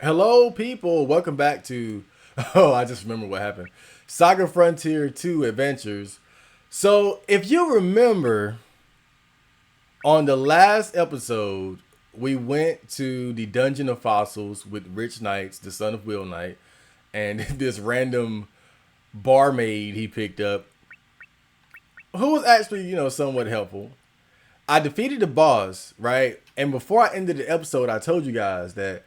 Hello, people. Welcome back to. Oh, I just remember what happened. SaGa Frontier 2 Adventures. So, if you remember, on the last episode, we went to the Dungeon of Fossils with Rich Knights, the son of Will Knight, and this random barmaid he picked up, who was actually, somewhat helpful. I defeated the boss, right? And before I ended the episode, I told you guys that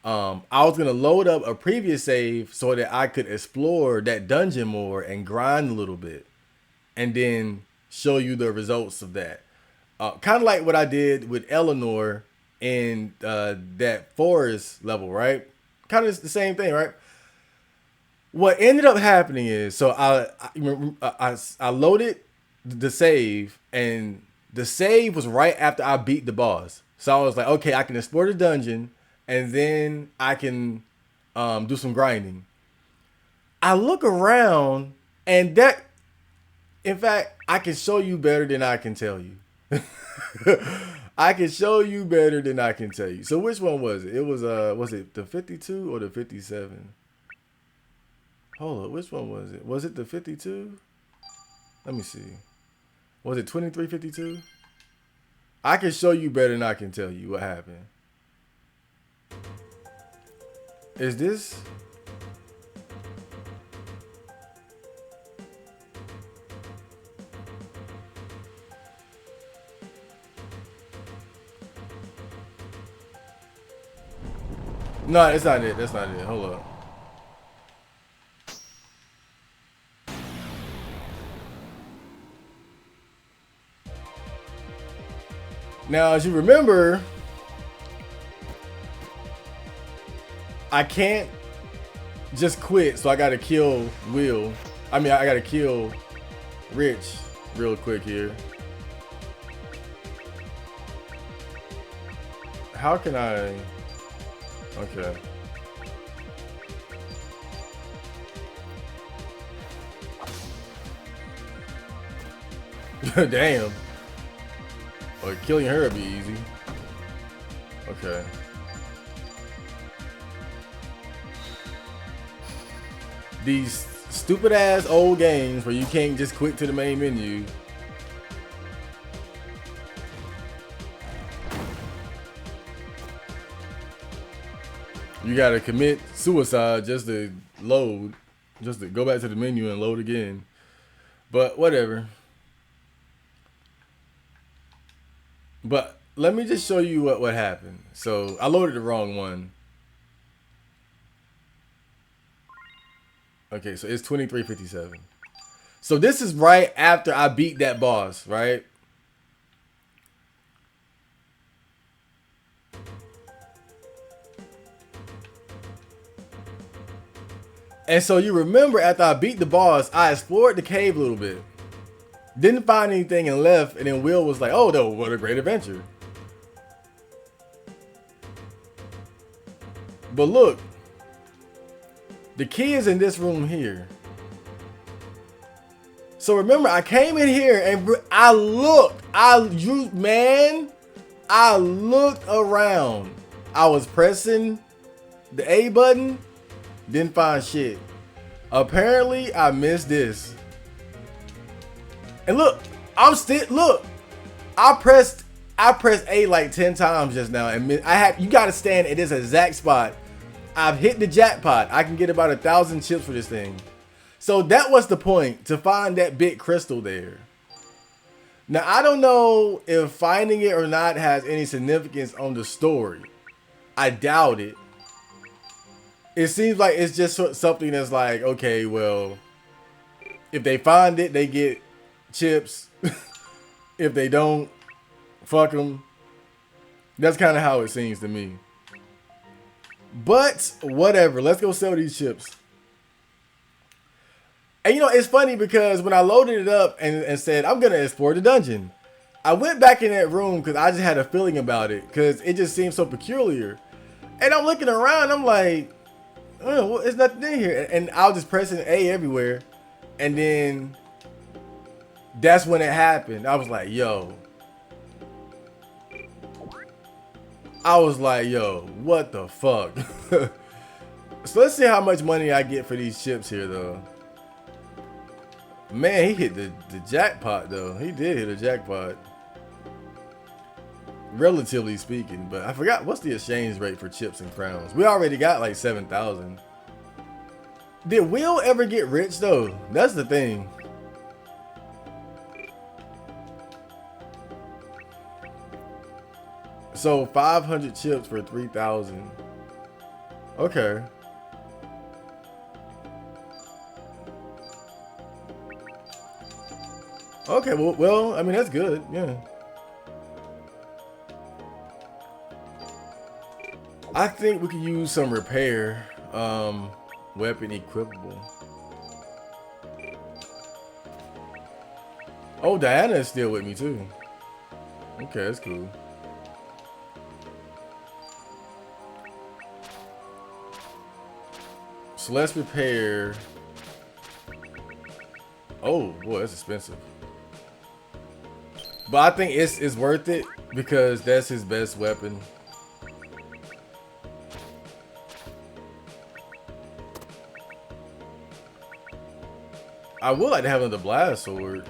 I was gonna load up a previous save so that I could explore that dungeon more and grind a little bit, and then show you the results of that. Kind of like what I did with Eleanor in that forest level, right? Kind of the same thing, right? What ended up happening is, so I loaded the save, and the save was right after I beat the boss. So I was like, okay, I can explore the dungeon, and then I can do some grinding. I look around, and in fact, I can show you better than I can tell you. I can show you better than I can tell you. So which one was it? It was it the 52 or the 57? Hold up, which one was it? Was it the 52? Let me see. Was it 2352? I can show you better than I can tell you what happened. Is this? No, it's not it. That's not it. Hold up. Now, as you remember, I can't just quit, so I gotta kill Will. I mean, I gotta kill Rich real quick here. How can I? Okay. Damn. Well, killing her would be easy. Okay. These stupid ass old games where you can't just quit to the main menu. You gotta commit suicide just to load, just to go back to the menu and load again. But whatever. But let me just show you what happened. So I loaded the wrong one. Okay, so it's 2357. So this is right after I beat that boss, right? And so you remember after I beat the boss, I explored the cave a little bit. Didn't find anything and left, and then Will was like, oh no, what a great adventure. But look, the key is in this room here. So remember, I came in here and I looked. I looked around. I was pressing the A button, didn't find shit. Apparently, I missed this. And look, I pressed A like 10 times just now, and you gotta stand at this exact spot. I've hit the jackpot. I can get about 1,000 chips for this thing. So that was the point, to find that big crystal there. Now, I don't know if finding it or not has any significance on the story. I doubt it. It seems like it's just something that's like, okay, well, if they find it, they get chips. If they don't, fuck them. That's kind of how it seems to me. But whatever, let's go sell these chips. And it's funny because when I loaded it up and said, I'm going to explore the dungeon, I went back in that room because I just had a feeling about it because it just seemed so peculiar. And I'm looking around, I'm like, oh, well, there's nothing in here. And I was just pressing A everywhere. And then that's when it happened. I was like, yo. I was like, yo, what the fuck? So let's see how much money I get for these chips here, though. Man, he hit the jackpot, though. He did hit a jackpot. Relatively speaking. But I forgot, what's the exchange rate for chips and crowns? We already got like 7,000. Did Will ever get rich, though? That's the thing. So 500 chips for 3,000. Okay. Okay, well, I mean, that's good, yeah. I think we could use some repair, weapon equipable. Oh, Diana is still with me, too. Okay, that's cool. So let's repair. Oh, boy, that's expensive. But I think it's worth it because that's his best weapon. I would like to have another blast sword.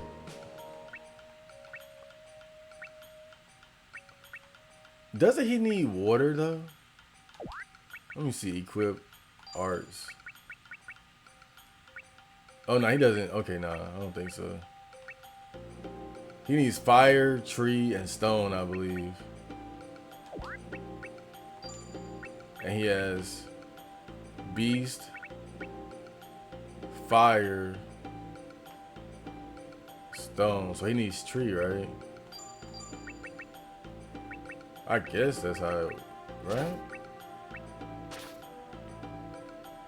Doesn't he need water though? Let me see. Equip arts. Oh no, he doesn't. Okay, nah, I don't think so. He needs fire, tree, and stone, I believe. And he has beast, fire, stone. So he needs tree, right? I guess that's how it, right?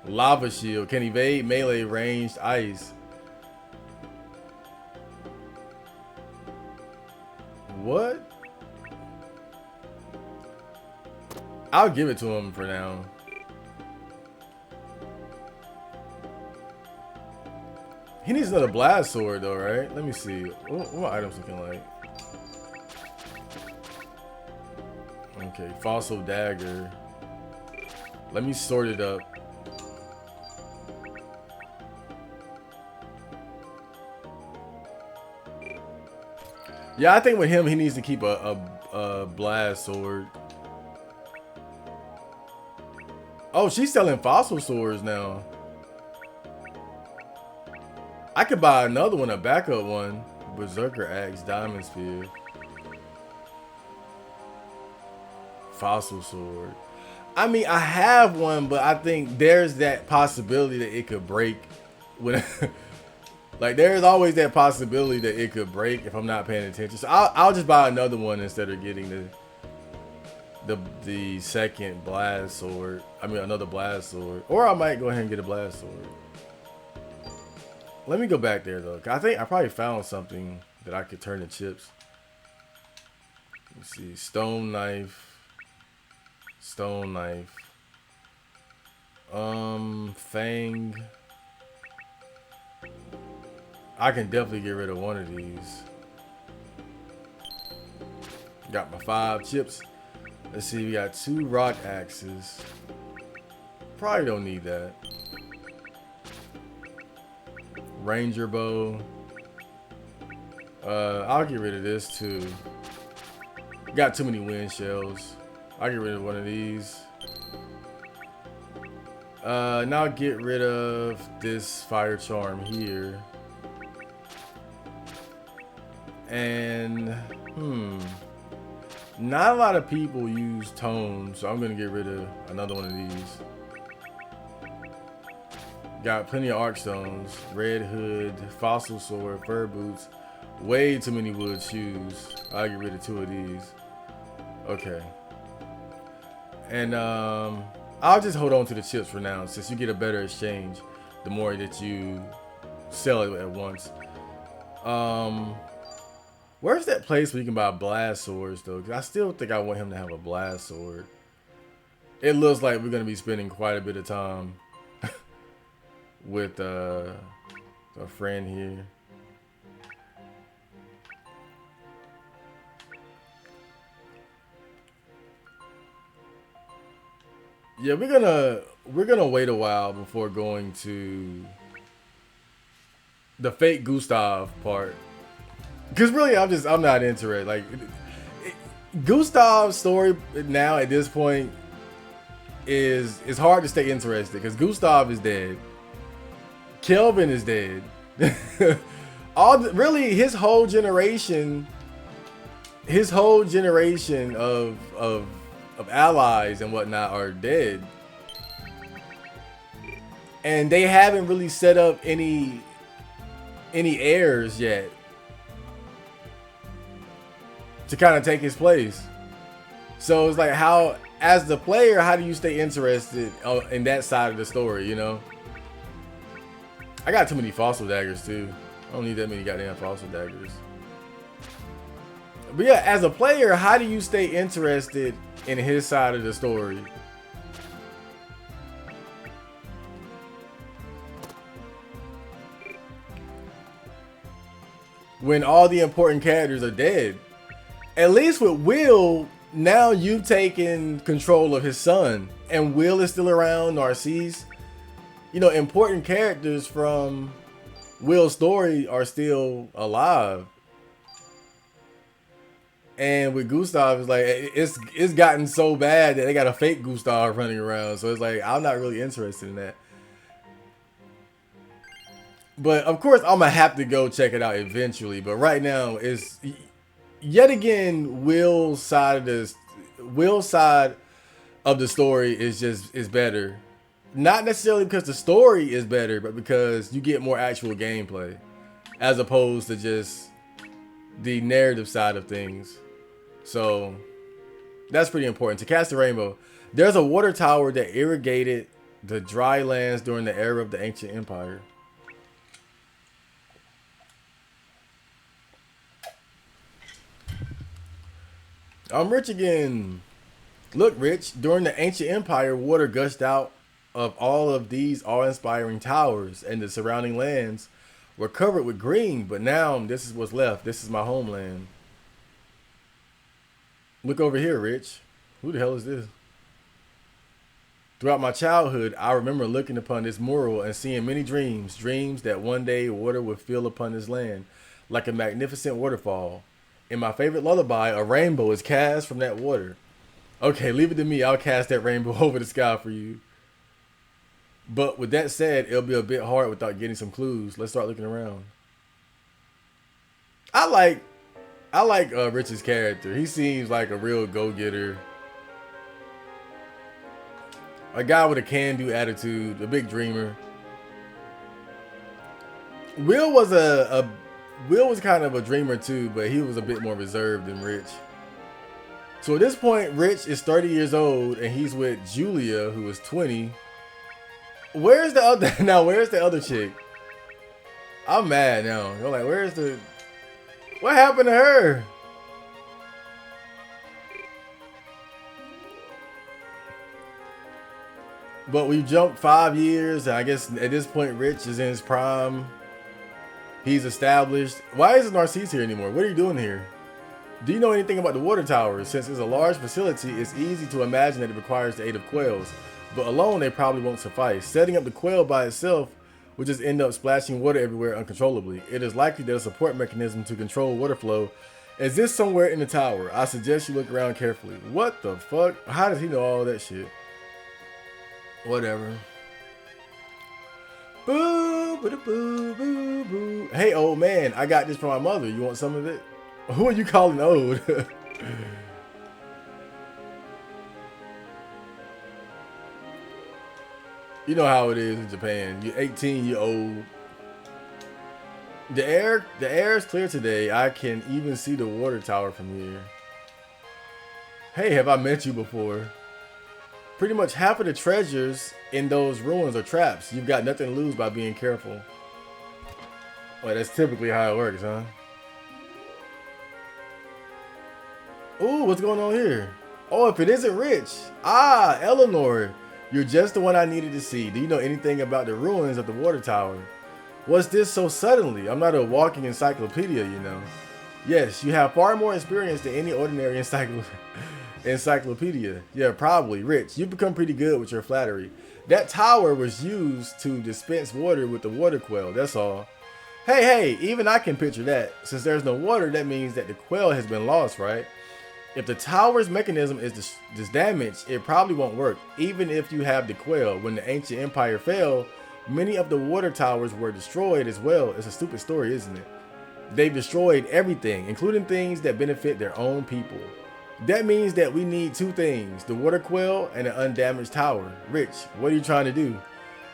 Lava shield can evade melee ranged ice. What? I'll give it to him for now. He needs another blast sword though, right? Let me see. What my items looking like? Okay, fossil dagger. Let me sort it up. Yeah, I think with him, he needs to keep a blast sword. Oh, she's selling fossil swords now. I could buy another one, a backup one. Berserker axe, diamond spear. Fossil sword. I mean, I have one, but I think there's that possibility that it could break. When, like, there's always that possibility that it could break if I'm not paying attention. So I'll just buy another one instead of getting the second blast sword. I mean, another blast sword. Or I might go ahead and get a blast sword. Let me go back there, though. I think I probably found something that I could turn to chips. Let's see. Stone knife. Stone knife. Fang. I can definitely get rid of one of these. Got my 5 chips. Let's see, we got 2 rock axes. Probably don't need that. Ranger bow. I'll get rid of this too. Got too many wind shells. I'll get rid of one of these. Now I'll get rid of this fire charm here. And not a lot of people use tone, so I'm gonna get rid of another one of these. Got plenty of arc stones, red hood, fossil sword, fur boots, way too many wood shoes. I'll get rid of 2 of these. Okay. And I'll just hold on to the chips for now, since you get a better exchange the more that you sell it at once. Where's that place where you can buy blast swords though? Because I still think I want him to have a blast sword. It looks like we're gonna be spending quite a bit of time with a friend here. Yeah, we're gonna wait a while before going to the fake Gustav part. Cause really, I'm not into it. Like Gustav's story now at this point is it's hard to stay interested because Gustav is dead. Kelvin is dead. Really his whole generation of allies and whatnot are dead, and they haven't really set up any heirs yet to kind of take his place. So it's like, how, as the player, how do you stay interested in that side of the story, you know? I got too many fossil daggers too. I don't need that many goddamn fossil daggers. But yeah, as a player, how do you stay interested in his side of the story? When all the important characters are dead. At least with Will, now you've taken control of his son. And Will is still around, Narcisse. You know, important characters from Will's story are still alive. And with Gustav, it's like, it's gotten so bad that they got a fake Gustav running around. So it's like, I'm not really interested in that. But of course, I'm gonna have to go check it out eventually. But right now, it's yet again Will's side of the story is better. Not necessarily because the story is better, but because you get more actual gameplay, as opposed to just the narrative side of things. So that's pretty important. To cast the rainbow, there's a water tower that irrigated the dry lands during the era of the ancient empire. I'm Rich again. Look, Rich, during the ancient empire, water gushed out of all of these awe-inspiring towers, and the surrounding lands were covered with green, but now this is what's left. This is my homeland. Look over here, Rich. Who the hell is this? Throughout my childhood, I remember looking upon this mural and seeing many dreams that one day water would fill upon this land, like a magnificent waterfall. In my favorite lullaby, a rainbow is cast from that water. Okay, leave it to me. I'll cast that rainbow over the sky for you. But with that said, it'll be a bit hard without getting some clues. Let's start looking around. I like Rich's character. He seems like a real go-getter. A guy with a can-do attitude, a big dreamer. Will was kind of a dreamer too, but he was a bit more reserved than Rich. So at this point, Rich is 30 years old and he's with Julia, who is 20. Where's the other chick? I'm mad now. You're like, what happened to her? But we jumped 5 years, and I guess at this point, Rich is in his prime. He's established. Why isn't Narcisse here anymore? What are you doing here? Do you know anything about the water towers? Since it's a large facility, it's easy to imagine that it requires the aid of quails. But alone, they probably won't suffice. Setting up the quail by itself will just end up splashing water everywhere uncontrollably. It is likely that a support mechanism to control water flow exists somewhere in the tower. I suggest you look around carefully. What the fuck? How does he know all that shit? Whatever. Boo, boo, boo, boo, boo. Hey, old man, I got this from my mother. You want some of it? Who are you calling old? You know how it is in Japan. You're 18, you're old. The air is clear today. I can even see the water tower from here. Hey, have I met you before? Pretty much half of the treasures in those ruins are traps. You've got nothing to lose by being careful. Well, that's typically how it works, huh? Ooh, what's going on here? Oh, if it isn't Rich. Ah, Eleanor. You're just the one I needed to see. Do you know anything about the ruins of the water tower? What's this so suddenly? I'm not a walking encyclopedia, you know. Yes, you have far more experience than any ordinary Encyclopedia. Yeah, probably. Rich, you've become pretty good with your flattery. That tower was used to dispense water with the water quail. That's all. Hey, even I can picture that. Since there's no water, that means that the quail has been lost, right? If the tower's mechanism is damaged, it probably won't work. Even if you have the quail. When the ancient empire fell, many of the water towers were destroyed as well. It's a stupid story, isn't it? They've destroyed everything, including things that benefit their own people. That means that we need two things, the water quail and an undamaged tower. Rich, what are you trying to do?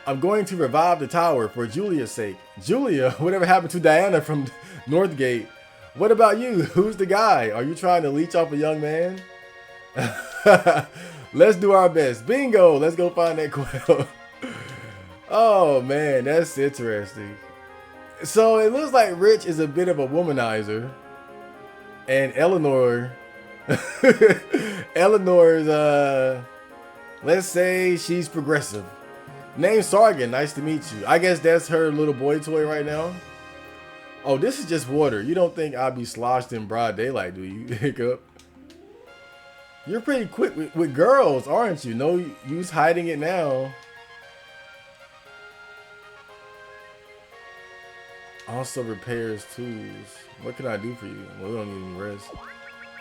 I'm going to revive the tower for Julia's sake. Julia? Whatever happened to Diana from Northgate? What about you? Who's the guy? Are you trying to leech off a young man? Let's do our best. Bingo! Let's go find that quail. Oh man, that's interesting. So it looks like Rich is a bit of a womanizer. And Eleanor's, let's say she's progressive. Name SaGa, nice to meet you. I guess that's her little boy toy right now. Oh, this is just water. You don't think I'll be sloshed in broad daylight, do you, Hiccup? You're pretty quick with girls, aren't you? No use hiding it now. Also repairs tools. What can I do for you? Well, we don't need any rest.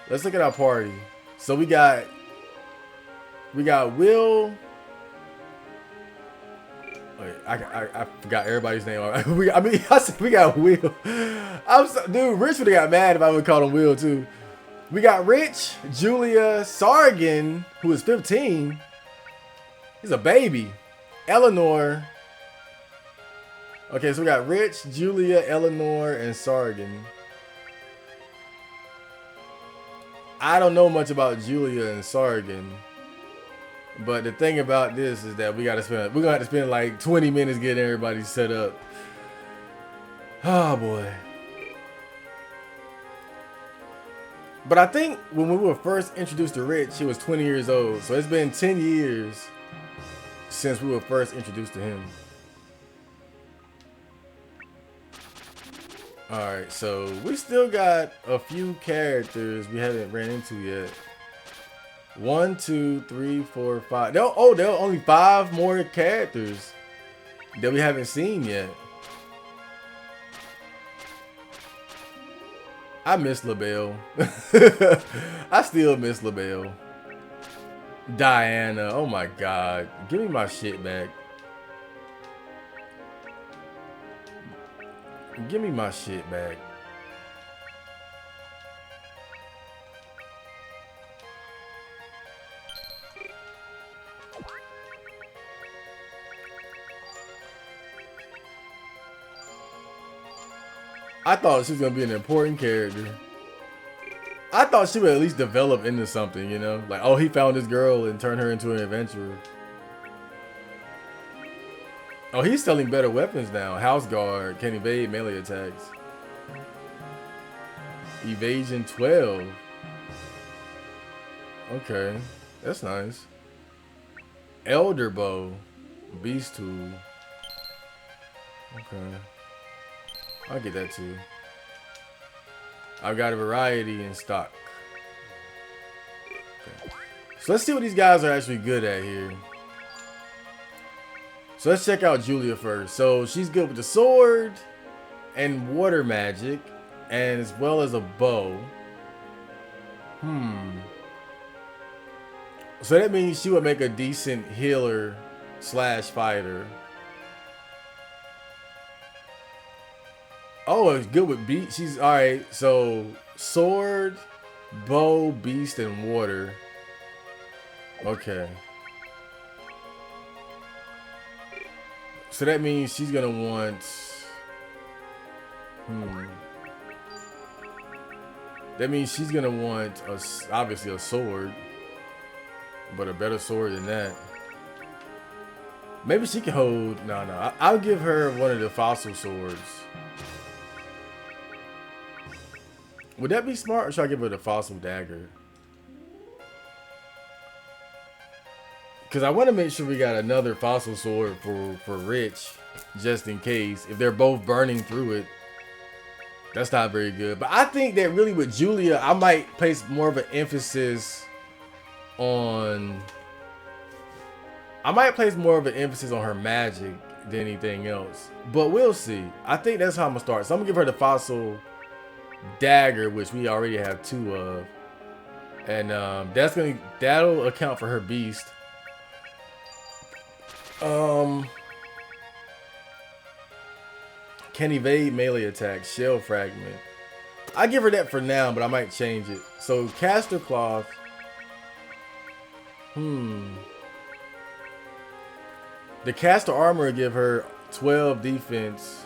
Let's look at our party. So we got Will. Wait, I forgot everybody's name. I said we got Will. Dude, Rich would have got mad if I would call him Will too. We got Rich, Julia, Sargon, who is 15. He's a baby. Eleanor. Okay, so we got Rich, Julia, Eleanor, and Sargon. I don't know much about Julia and Sargon. But the thing about this is that we're gonna have to spend like 20 minutes getting everybody set up. Oh boy. But I think when we were first introduced to Rich, he was 20 years old. So it's been 10 years since we were first introduced to him. Alright, so we still got a few characters we haven't ran into yet. 1, 2, 3, 4, 5. There are only 5 more characters that we haven't seen yet. I miss LaBelle. I still miss LaBelle. Diana. Oh my god. Give me my shit back. Give me my shit back. I thought she was gonna be an important character. I thought she would at least develop into something, you know? Like, oh, he found this girl and turned her into an adventurer. Oh, he's selling better weapons now. House Guard can evade melee attacks. Evasion 12. Okay, that's nice. Elder Bow. Beast Tool. Okay. I'll get that too. I've got a variety in stock. Okay. So let's see what these guys are actually good at here. So let's check out Julia first. So she's good with the sword and water magic, and as well as a bow. So that means she would make a decent healer / fighter. Oh, it's good with beast. She's alright. So sword, bow, beast, and water. Okay. So that means she's gonna want. That means she's gonna want obviously a sword, but a better sword than that. Maybe she can hold. No. I'll give her one of the fossil swords. Would that be smart, or should I give her the fossil dagger? Because I want to make sure we got another fossil sword for Rich, just in case. If they're both burning through it, that's not very good. But I think that really with Julia, I might place more of an emphasis on. I might place more of an emphasis on her magic than anything else, but we'll see. I think that's how I'm gonna start. So I'm gonna give her the fossil dagger, which we already have 2 of, and that'll account for her beast. Can evade melee attacks, shell fragment. I give her that for now, but I might change it. So caster cloth. The caster armor will give her 12 defense.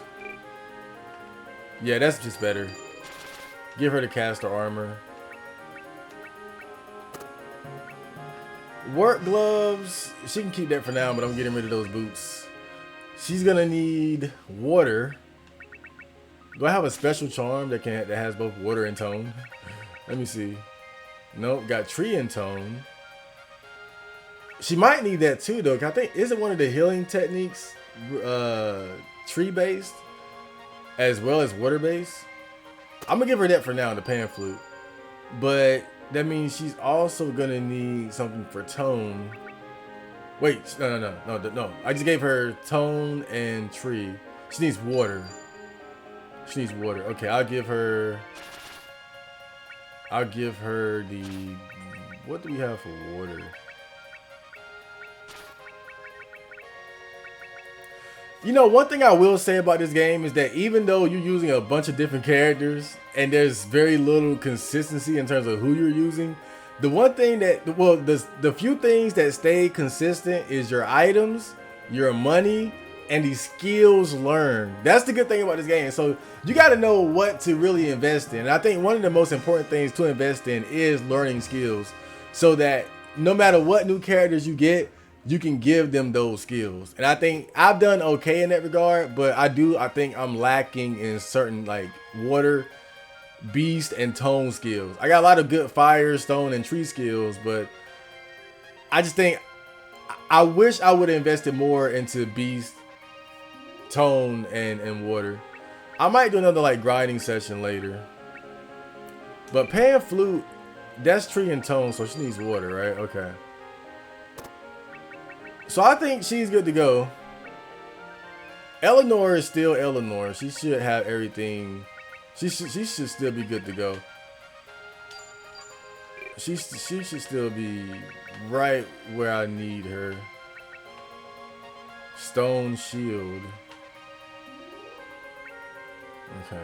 Yeah, that's just better. Give her the caster armor. Work gloves. She can keep that for now, but I'm getting rid of those boots. She's gonna need water. Do I have a special charm that has both water and tone? Let me see. Nope, got tree and tone. She might need that too, though. I think isn't one of the healing techniques tree based as well as water based. I'm gonna give her that for now, the pan flute. But that means she's also gonna need something for tone. Wait, no. I just gave her tone and tree. She needs water. She needs water. Okay, I'll give her the. What do we have for water? You know, one thing I will say about this game is that even though you're using a bunch of different characters and there's very little consistency in terms of who you're using, the one thing that, well, the few things that stay consistent is your items, your money, and the skills learned. That's the good thing about this game. So you got to know what to really invest in. And I think one of the most important things to invest in is learning skills, so that no matter what new characters you get, you can give them those skills. And I think I've done okay in that regard, but I think I'm lacking in certain like water, beast, and tone skills. I got a lot of good fire, stone, and tree skills, but I just think I wish I would have invested more into beast, tone, and water. I might do another like grinding session later. But pan flute, that's tree and tone, so she needs water, right? Okay. So I think she's good to go. Eleanor is still Eleanor. She should have everything. She should still be good to go. She should still be right where I need her. Stone shield. Okay.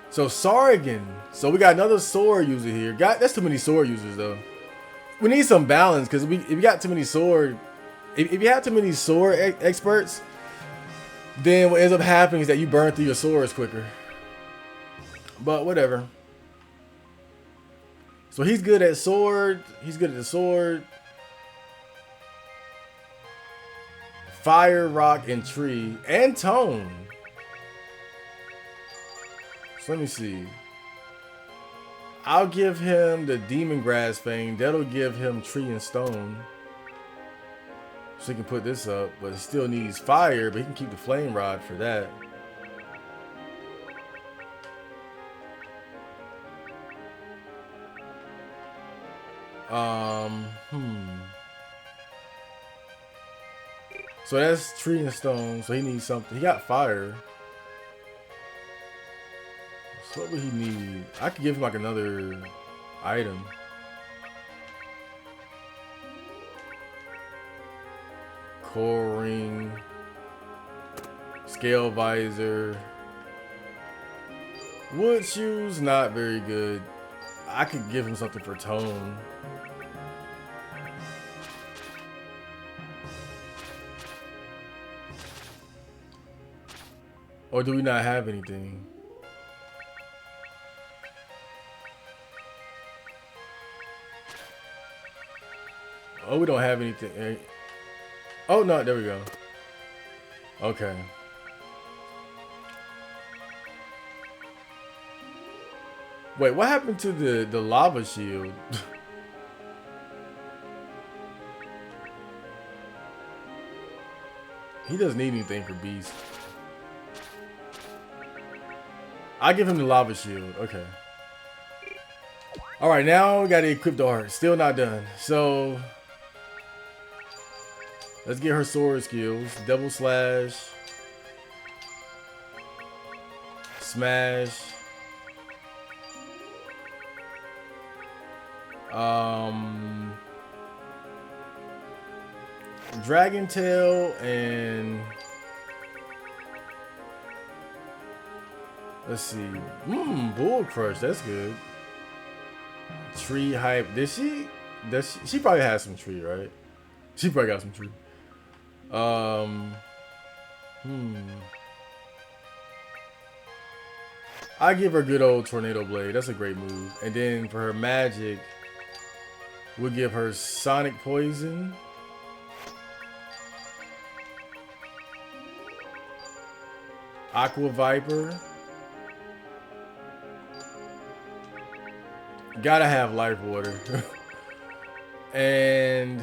So Sargon. So we got another sword user here. That's too many sword users though. We need some balance, because if you got too many sword, if you have too many sword experts, then what ends up happening is that you burn through your swords quicker. But whatever. So he's good at sword. He's good at the sword. Fire, rock, and tree, and tone. So let me see. I'll give him the demon grass thing. That'll give him tree and stone. So he can put this up, but he still needs fire, but he can keep the flame rod for that. So that's tree and stone, so he needs something. He got fire. So what would he need? I could give him like another item. Core ring. Scale visor. Wood shoes, not very good. I could give him something for tone. Or do we not have anything? Oh, we don't have anything. Oh, no, there we go. Okay. Wait, what happened to the lava shield? He doesn't need anything for beast. I'll give him the lava shield. Okay. All right, now we got to equip the art. Still not done. So let's get her sword skills. Double slash. Smash. Dragon Tail and let's see. Bull Crush, that's good. Tree Hype. Did she? She probably has some tree, right? She probably got some tree. I give her a good old Tornado Blade. That's a great move. And then for her magic, we'll give her Sonic Poison. Aqua Viper. Gotta have Life Water. And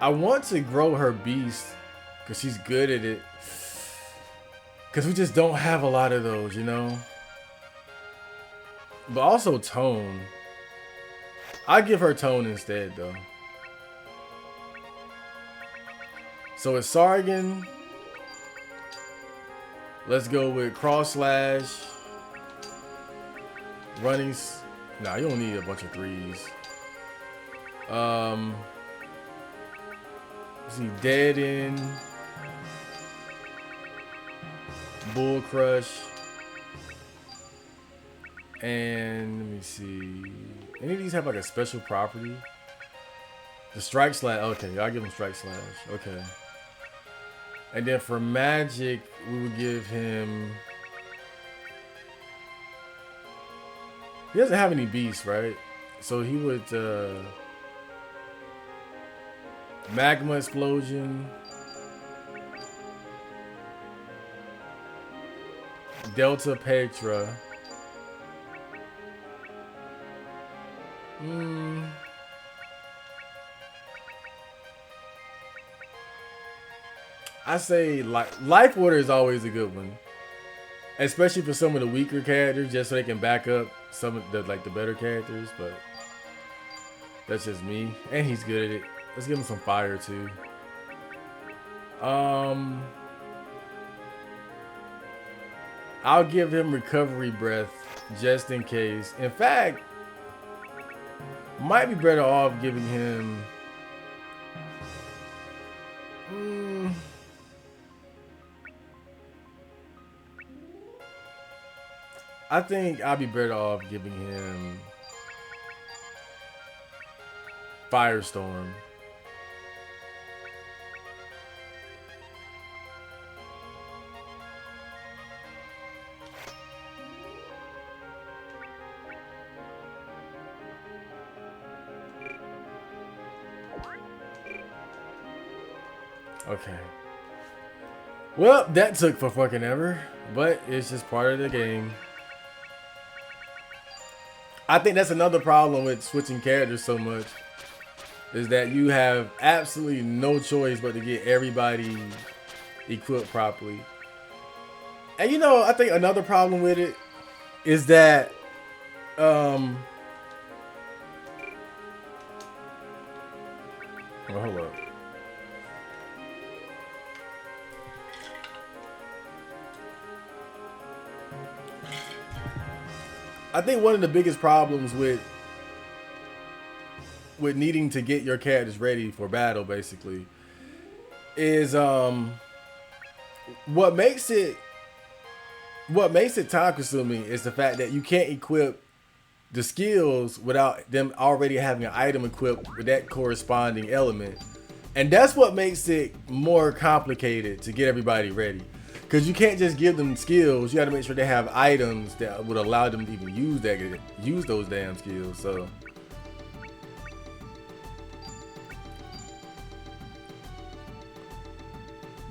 I want to grow her Beast because she's good at it. Because we just don't have a lot of those, you know? But also Tone. I give her Tone instead, though. So it's Sargon. Let's go with Cross Slash. Running. Nah, you don't need a bunch of threes. Let's see. Dead End. Bull Crush. And let me see. Any of these have like a special property? The Strike Slash. Okay, I'll give him Strike Slash. Okay. And then for magic, we would give him. He doesn't have any beasts, right? So he would Magma Explosion. Delta Petra. I say Life Water is always a good one, especially for some of the weaker characters, just so they can back up some of the the better characters. But that's just me, and he's good at it. Let's give him some fire too. I'll give him Recovery Breath just in case. In fact, might be better off giving him. I think I'll be better off giving him Firestorm. Okay. Well, that took for fucking ever, but it's just part of the game. I think that's another problem with switching characters so much, is that you have absolutely no choice but to get everybody equipped properly. And you know, I think another problem with it is that well, hold up. I think one of the biggest problems with needing to get your characters ready for battle, basically, is what makes it time consuming is the fact that you can't equip the skills without them already having an item equipped with that corresponding element, and that's what makes it more complicated to get everybody ready. Because you can't just give them skills. You got to make sure they have items that would allow them to even use those damn skills. So,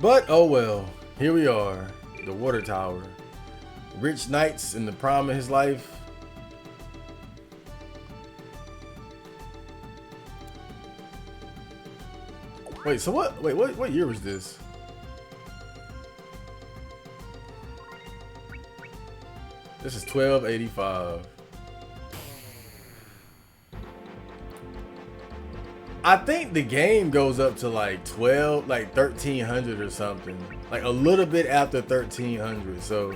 but oh well. Here we are, the Water Tower. Rich Knights in the prime of his life. Wait. So what? Wait. What year was this? This is 1285. I think the game goes up to like 12, like 1300 or something, like a little bit after 1300. So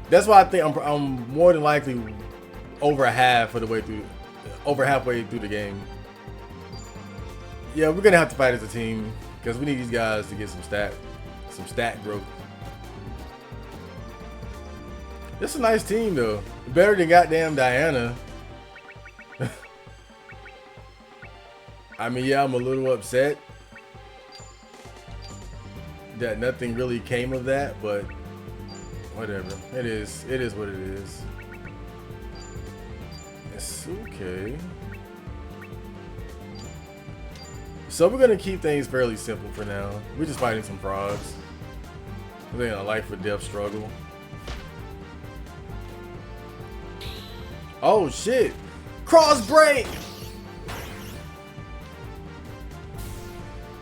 that's why I think I'm more than likely over half of the way through, over halfway through the game. Yeah, we're gonna have to fight as a team because we need these guys to get some stat growth. This is a nice team though, better than goddamn Diana. I mean, yeah, I'm a little upset that nothing really came of that, but whatever. It is what it is. It's okay. So we're gonna keep things fairly simple for now. We're just fighting some frogs. We're in a life or death struggle. Oh shit! Cross break!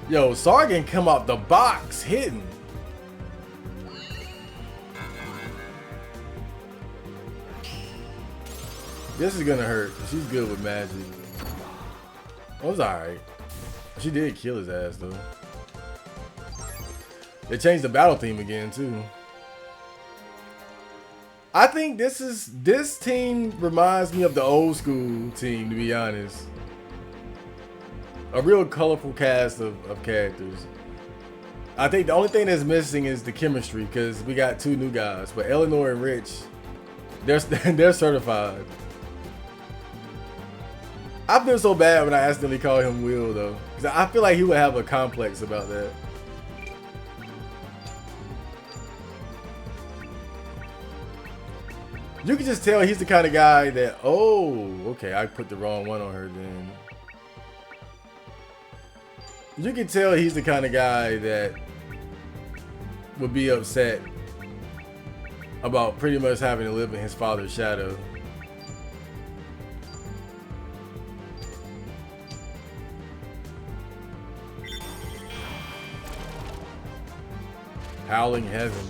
Yo, SaGa come out the box hitting. This is gonna hurt. She's good with magic. It was alright. She did kill his ass though. They changed the battle theme again too. I think this team reminds me of the old school team, to be honest. A real colorful cast of characters. I think the only thing that's missing is the chemistry because we got two new guys, but Eleanor and Rich, they're certified. I feel so bad when I accidentally call him Will though, because I feel like he would have a complex about that. You can just tell he's the kind of guy that, oh, okay, I put the wrong one on her then. You can tell he's the kind of guy that would be upset about pretty much having to live in his father's shadow. Howling heaven.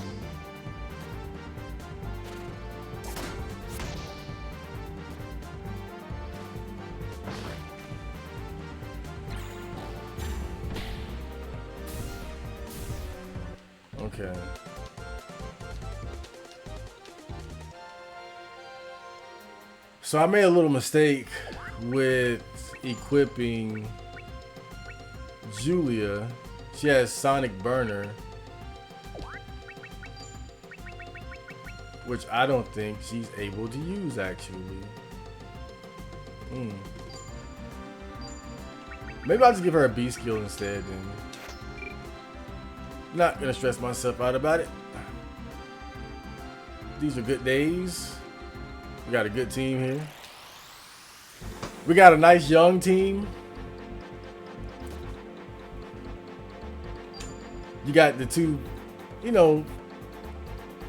Okay. So I made a little mistake with equipping Julia. She has Sonic Burner, which I don't think she's able to use actually. Maybe I'll just give her a B skill instead then. Not gonna stress myself out about it. These are good days. We got a good team here. We got a nice young team. You got the two, you know,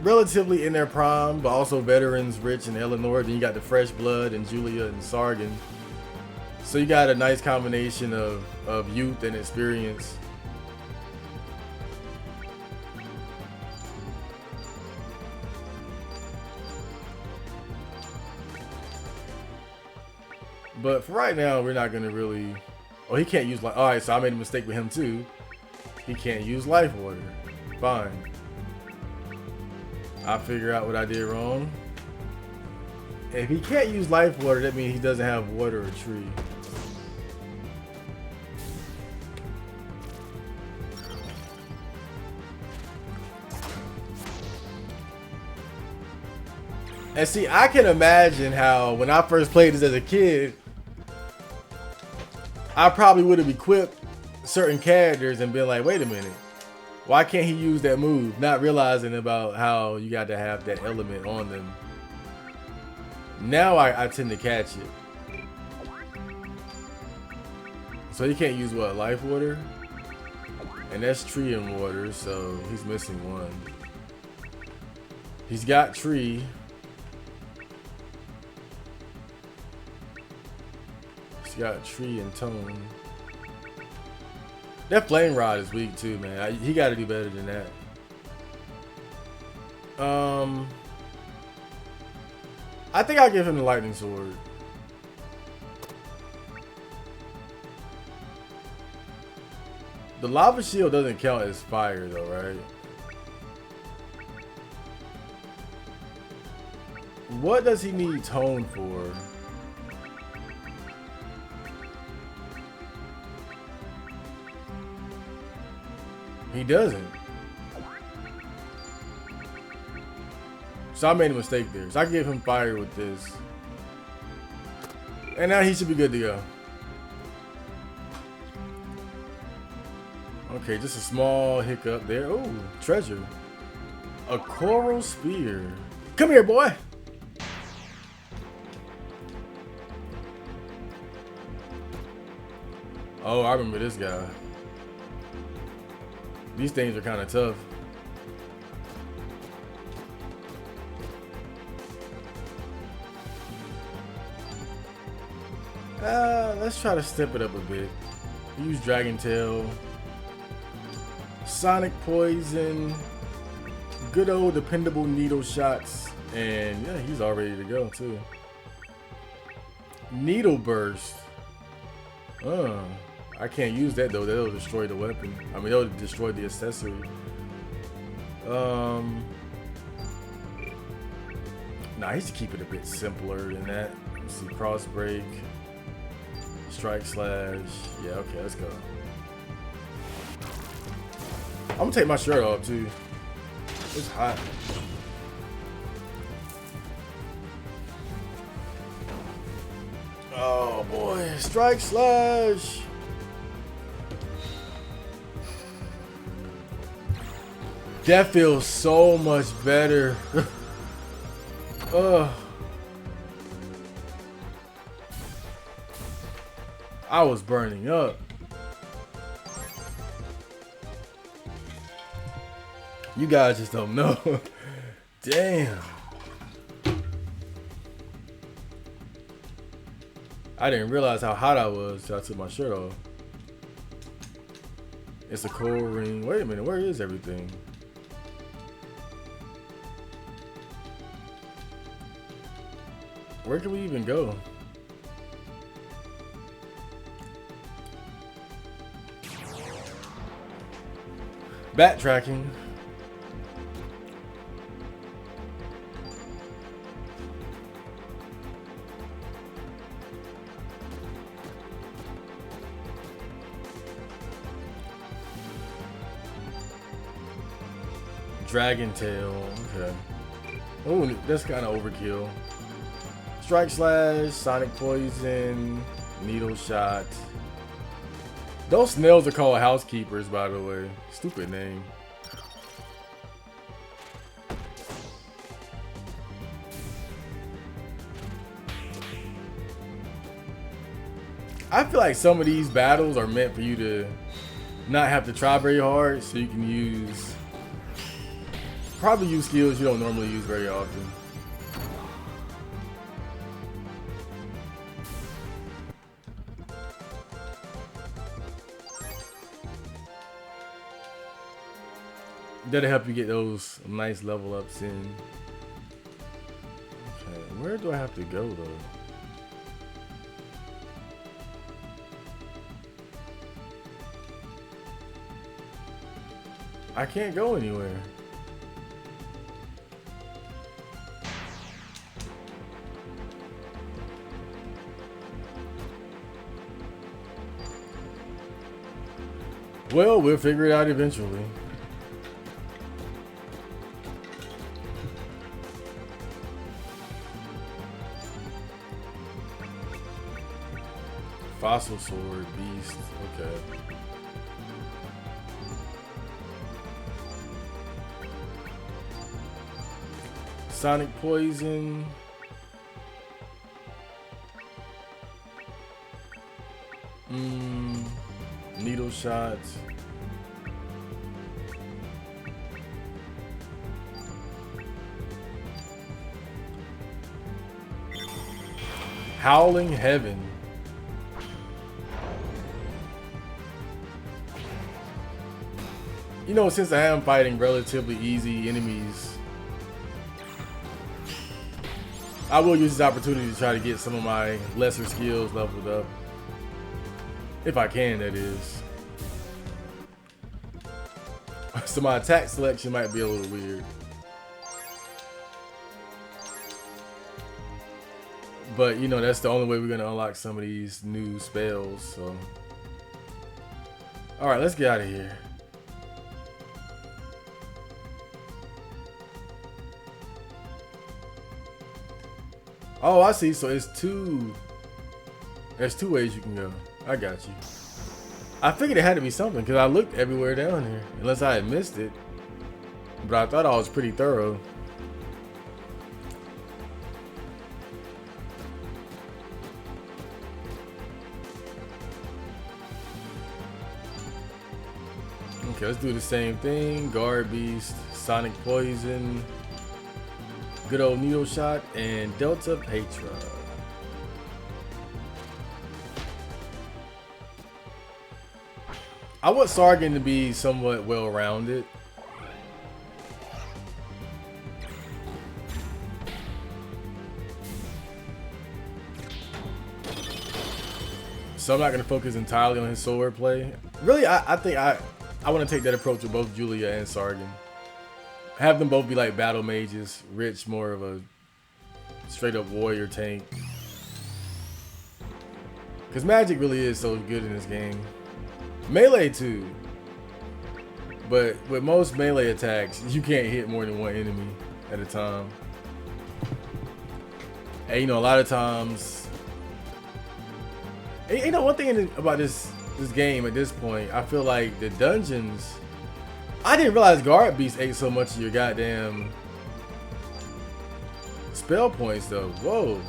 relatively in their prime, but also veterans, Rich and Eleanor. Then you got the fresh blood and Julia and SaGa. So you got a nice combination of youth and experience. But for right now, we're not gonna really. Oh, he can't use life. All right, so I made a mistake with him too. He can't use life water. Fine. I'll figure out what I did wrong. If he can't use life water, that means he doesn't have water or tree. And see, I can imagine how when I first played this as a kid, I probably would have equipped certain characters and been like, wait a minute, why can't he use that move? Not realizing about how you got to have that element on them. Now I tend to catch it. So he can't use what? Life water? And that's tree and water, so he's missing one. He's got tree. He's got tree and tone. That flame rod is weak too, man. He got to do better than that. I think I'll give him the lightning sword. The lava shield doesn't count as fire though, right? What does he need tone for? He doesn't. So I made a mistake there. So I gave him fire with this. And now he should be good to go. Okay, just a small hiccup there. Oh, treasure. A coral spear. Come here, boy. Oh, I remember this guy. These things are kind of tough. Let's try to step it up a bit. Use Dragon Tail. Sonic Poison. Good old dependable needle shots. And yeah, he's all ready to go too. Needle Burst. I can't use that though. That'll destroy the weapon. I mean, that'll destroy the accessory. Nah, he should keep it a bit simpler than that. Let's see, Cross Break. Strike Slash. Yeah, okay, let's go. I'm gonna take my shirt off too. It's hot. Oh boy, Strike Slash. That feels so much better. I was burning up. You guys just don't know. Damn. I didn't realize how hot I was till I took my shirt off. It's a cold ring. Wait a minute, where is everything? Where can we even go? Backtracking. Dragon Tail. Okay. Oh, that's kind of overkill. Strike Slash, Sonic Poison, Needle Shot. Those snails are called housekeepers, by the way. Stupid name. I feel like some of these battles are meant for you to not have to try very hard, so you can probably use skills you don't normally use very often. That'll help you get those nice level ups in. Okay, where do I have to go though? I can't go anywhere. Well, we'll figure it out eventually. Fossil Sword, Beast, okay. Sonic Poison. Needle Shots. Howling Heaven. You know, since I am fighting relatively easy enemies, I will use this opportunity to try to get some of my lesser skills leveled up. If I can, that is. So my attack selection might be a little weird. But you know, that's the only way we're gonna unlock some of these new spells, so. Alright, let's get out of here. Oh, I see. So it's there's 2 ways you can go. I got you. I figured it had to be something because I looked everywhere down here, unless I had missed it. But I thought I was pretty thorough. Okay, let's do the same thing. Guard Beast, Sonic Poison, good old Needle Shot, and Delta Petra. I want SaGa to be somewhat well-rounded. So I'm not going to focus entirely on his sword play. Really, I think I want to take that approach with both Julia and SaGa. Have them both be like battle mages. Rich more of a straight up warrior tank. Because magic really is so good in this game. Melee too. But with most melee attacks, you can't hit more than one enemy at a time. And you know, a lot of times, you know, one thing about this game at this point, I feel like the dungeons, I didn't realize Guard Beast ate so much of your goddamn spell points though. Whoa.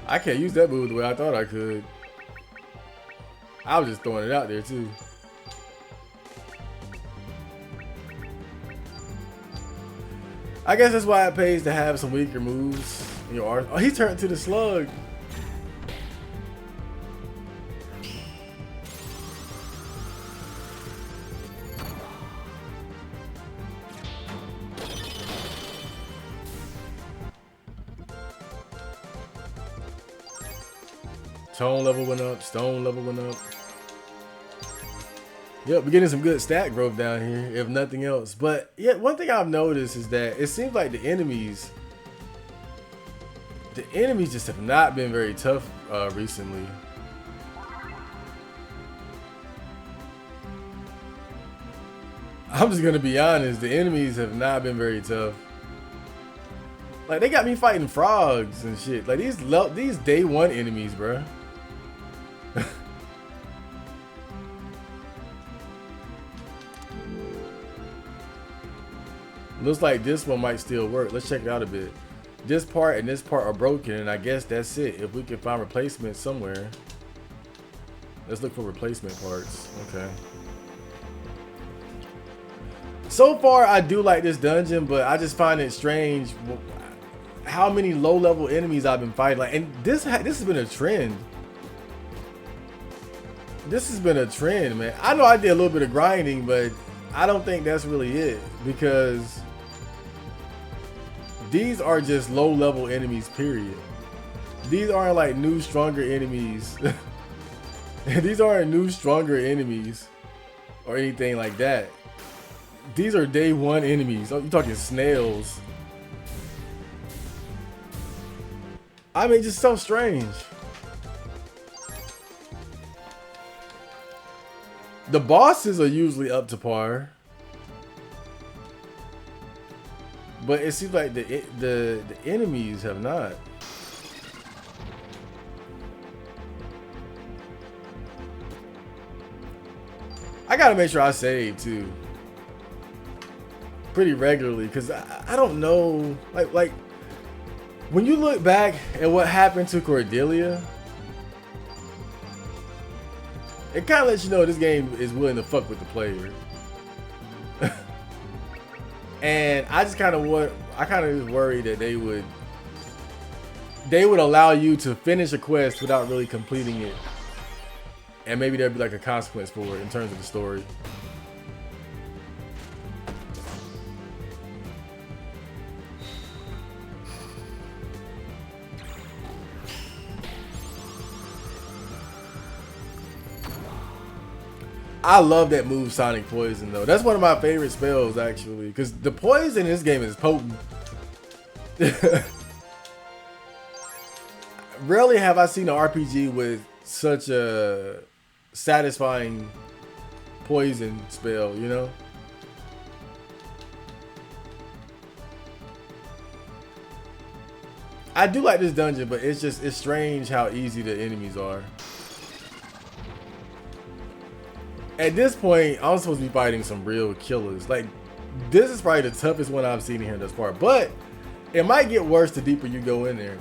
I can't use that move the way I thought I could. I was just throwing it out there too. I guess that's why it pays to have some weaker moves in your art. Oh, he turned to the slug. Tone level went up, stone level went up. Yep, we're getting some good stat growth down here, if nothing else. But yeah, one thing I've noticed is that it seems like the enemies just have not been very tough recently. I'm just gonna be honest, the enemies have not been very tough. Like, they got me fighting frogs and shit. Like, these day 1 enemies, bruh. Looks like this one might still work. Let's check it out a bit. This part and this part are broken, and I guess that's it. If we can find replacements somewhere. Let's look for replacement parts. Okay. So far, I do like this dungeon, but I just find it strange how many low-level enemies I've been fighting. Like, and this has been a trend. This has been a trend, man. I know I did a little bit of grinding, but I don't think that's really it, because these are just low-level enemies, period. These aren't like new, stronger enemies. These aren't new, stronger enemies or anything like that. These are day 1 enemies. Oh, you're talking snails. I mean, just so strange. The bosses are usually up to par, but it seems like the enemies have not. I gotta make sure I save too, pretty regularly, because I don't know, like when you look back at what happened to Cordelia, it kind of lets you know this game is willing to fuck with the player. And I just kind of just worry that they would allow you to finish a quest without really completing it, and maybe there'd be like a consequence for it in terms of the story. I love that move, Sonic Poison, though. That's one of my favorite spells, actually, because the poison in this game is potent. Rarely have I seen an RPG with such a satisfying poison spell, you know? I do like this dungeon, but it's strange how easy the enemies are. At this point, I'm supposed to be fighting some real killers. Like, this is probably the toughest one I've seen in here thus far. But it might get worse the deeper you go in there.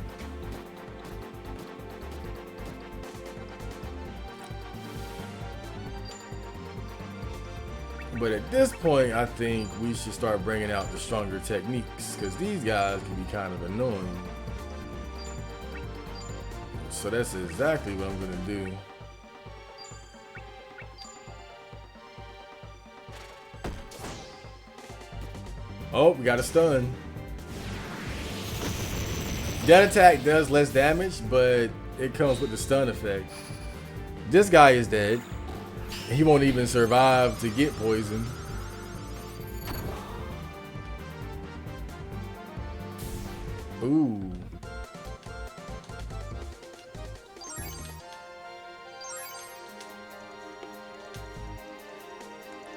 But at this point, I think we should start bringing out the stronger techniques, because these guys can be kind of annoying. So that's exactly what I'm going to do. Oh, we got a stun. That attack does less damage, but it comes with the stun effect. This guy is dead. He won't even survive to get poisoned. Ooh.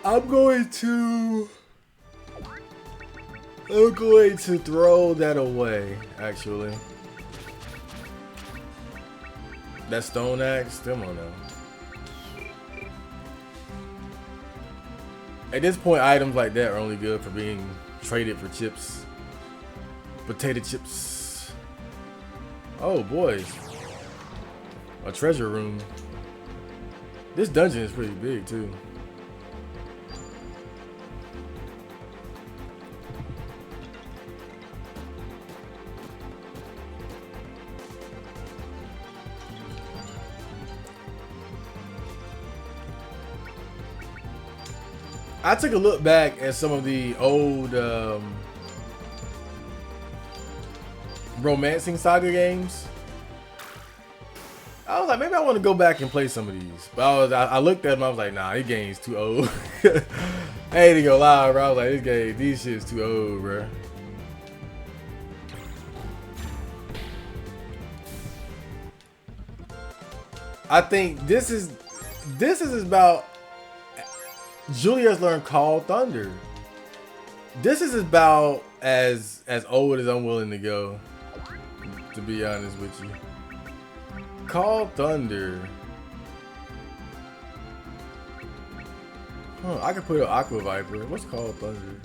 I'm going to throw that away, actually. That stone axe, come on now. At this point, items like that are only good for being traded for chips. Potato chips. Oh boy. A treasure room. This dungeon is pretty big too. I took a look back at some of the old romancing SaGa games. I was like, maybe I want to go back and play some of these. But I looked at them, I was like, nah, this game's too old. I ain't gonna lie, bro. I was like, these shit's too old, bro. I think this is about Julia's learned Call Thunder. This is about as old as I'm willing to go, to be honest with you. Call Thunder. Huh, I could put an Aqua Viper. What's Call Thunder?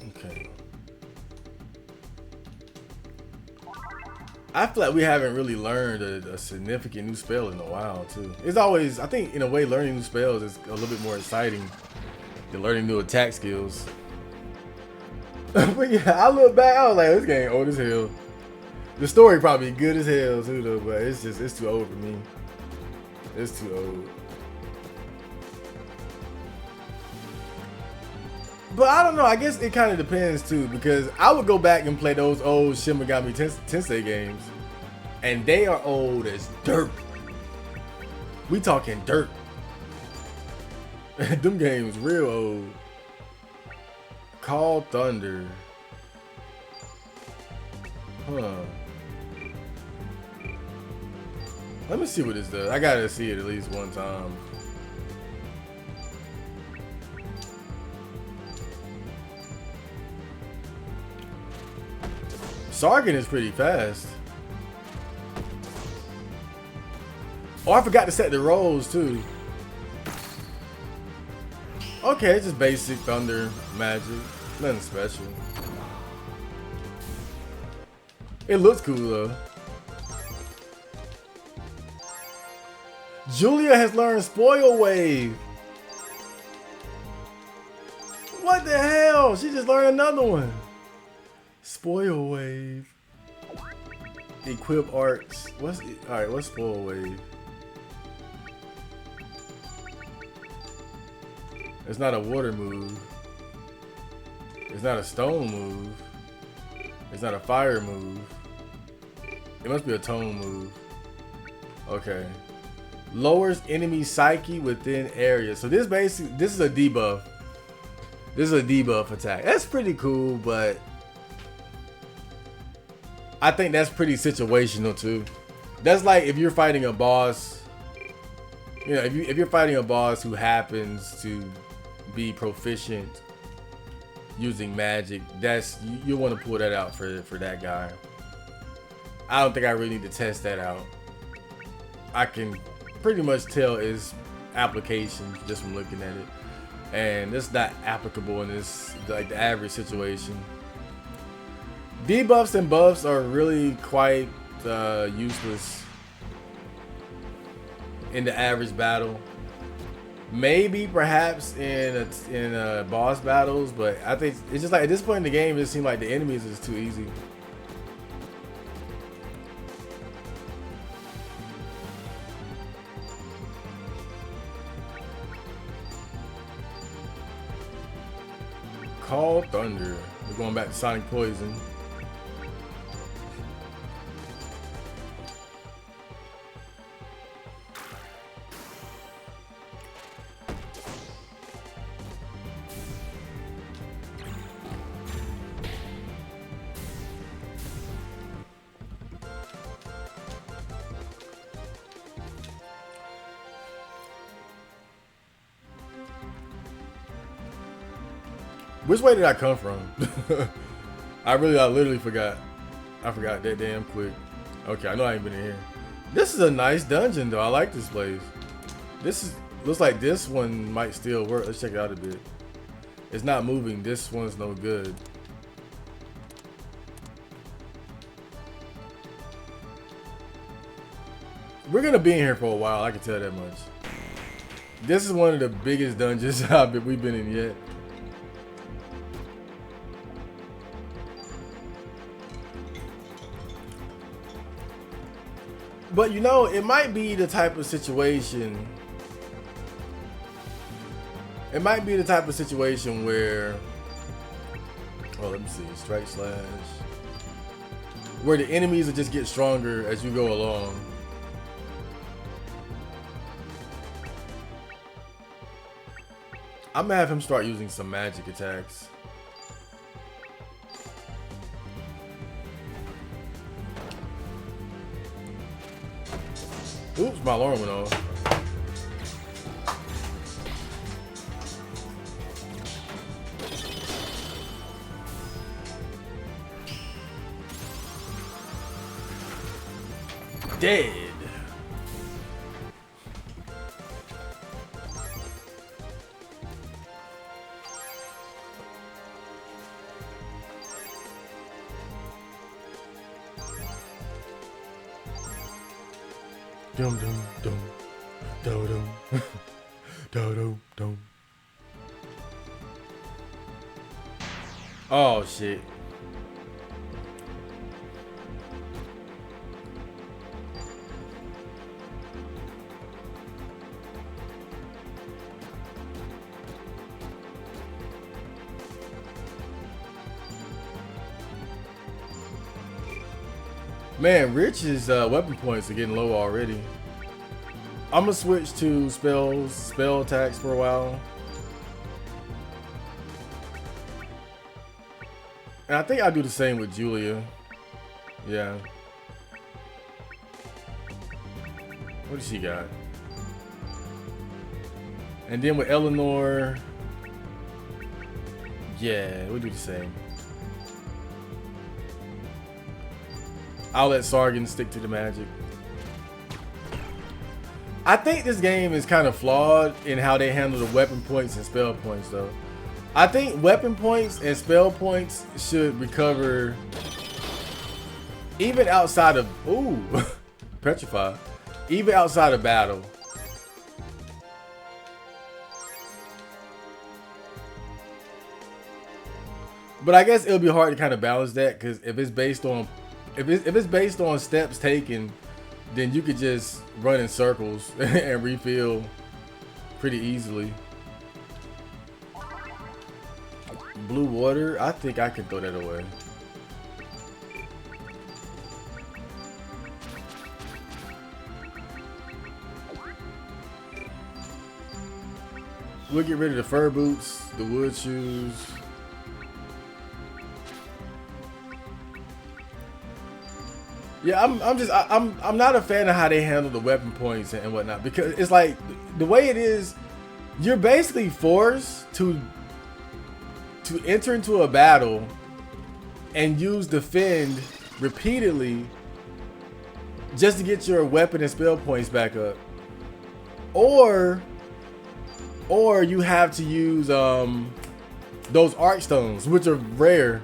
Okay. I feel like we haven't really learned a significant new spell in a while, too. It's always, I think, in a way, learning new spells is a little bit more exciting than learning new attack skills. But yeah, I look back, I was like, this game old as hell. The story probably good as hell, too, though, but it's too old for me. It's too old. But I don't know, I guess it kind of depends too, because I would go back and play those old Shin Megami Tensei games, and they are old as dirt. We talking dirt. Them games real old. Call Thunder. Huh. Let me see what this does. I gotta see it at least one time. Sargon is pretty fast. Oh, I forgot to set the rolls too. Okay, it's just basic thunder magic. Nothing special. It looks cool though. Julia has learned Spoil Wave. What the hell? She just learned another one. Spoil Wave. Equip arts. Alright, what's Spoil Wave? It's not a water move. It's not a stone move. It's not a fire move. It must be a tone move. Okay. Lowers enemy psyche within area. So this is a debuff. This is a debuff attack. That's pretty cool, but I think that's pretty situational too. That's like if you're fighting a boss, you know, if you're fighting a boss who happens to be proficient using magic, you want to pull that out for that guy. I don't think I really need to test that out. I can pretty much tell its application just from looking at it, and it's not applicable in this like the average situation. Debuffs and buffs are really quite useless in the average battle. Maybe perhaps in boss battles, but I think it's just like at this point in the game, it seems like the enemies is too easy. Call Thunder. We're going back to Sonic Poison. Which way did I come from? I literally forgot. I forgot that damn quick. Okay, I know I ain't been in here. This is a nice dungeon though. I like this place. Looks like this one might still work. Let's check it out a bit. It's not moving. This one's no good. We're gonna be in here for a while. I can tell that much. This is one of the biggest dungeons we've been in yet. But you know, it might be the type of situation. It might be the type of situation where, oh, let me see, strike slash, where the enemies will just get stronger as you go along. I'm gonna have him start using some magic attacks. Oops, my alarm went off. Dead. Dum dum dum, do dum, do dum dum. Oh shit. Man, Rich's weapon points are getting low already. I'm gonna switch to spell attacks for a while. And I think I'll do the same with Julia. Yeah. What does she got? And then with Eleanor, yeah, we'll do the same. I'll let Sargon stick to the magic. I think this game is kind of flawed in how they handle the weapon points and spell points though. I think weapon points and spell points should recover even outside of, ooh, petrify, even outside of battle. But I guess it'll be hard to kind of balance that, because if it's based on steps taken, then you could just run in circles and refill pretty easily. Blue water, I think I can throw that away. We'll get rid of the fur boots, the wood shoes. Yeah, I'm not a fan of how they handle the weapon points and whatnot, because it's like the way it is, you're basically forced to enter into a battle and use defend repeatedly just to get your weapon and spell points back up, or you have to use those arc stones, which are rare.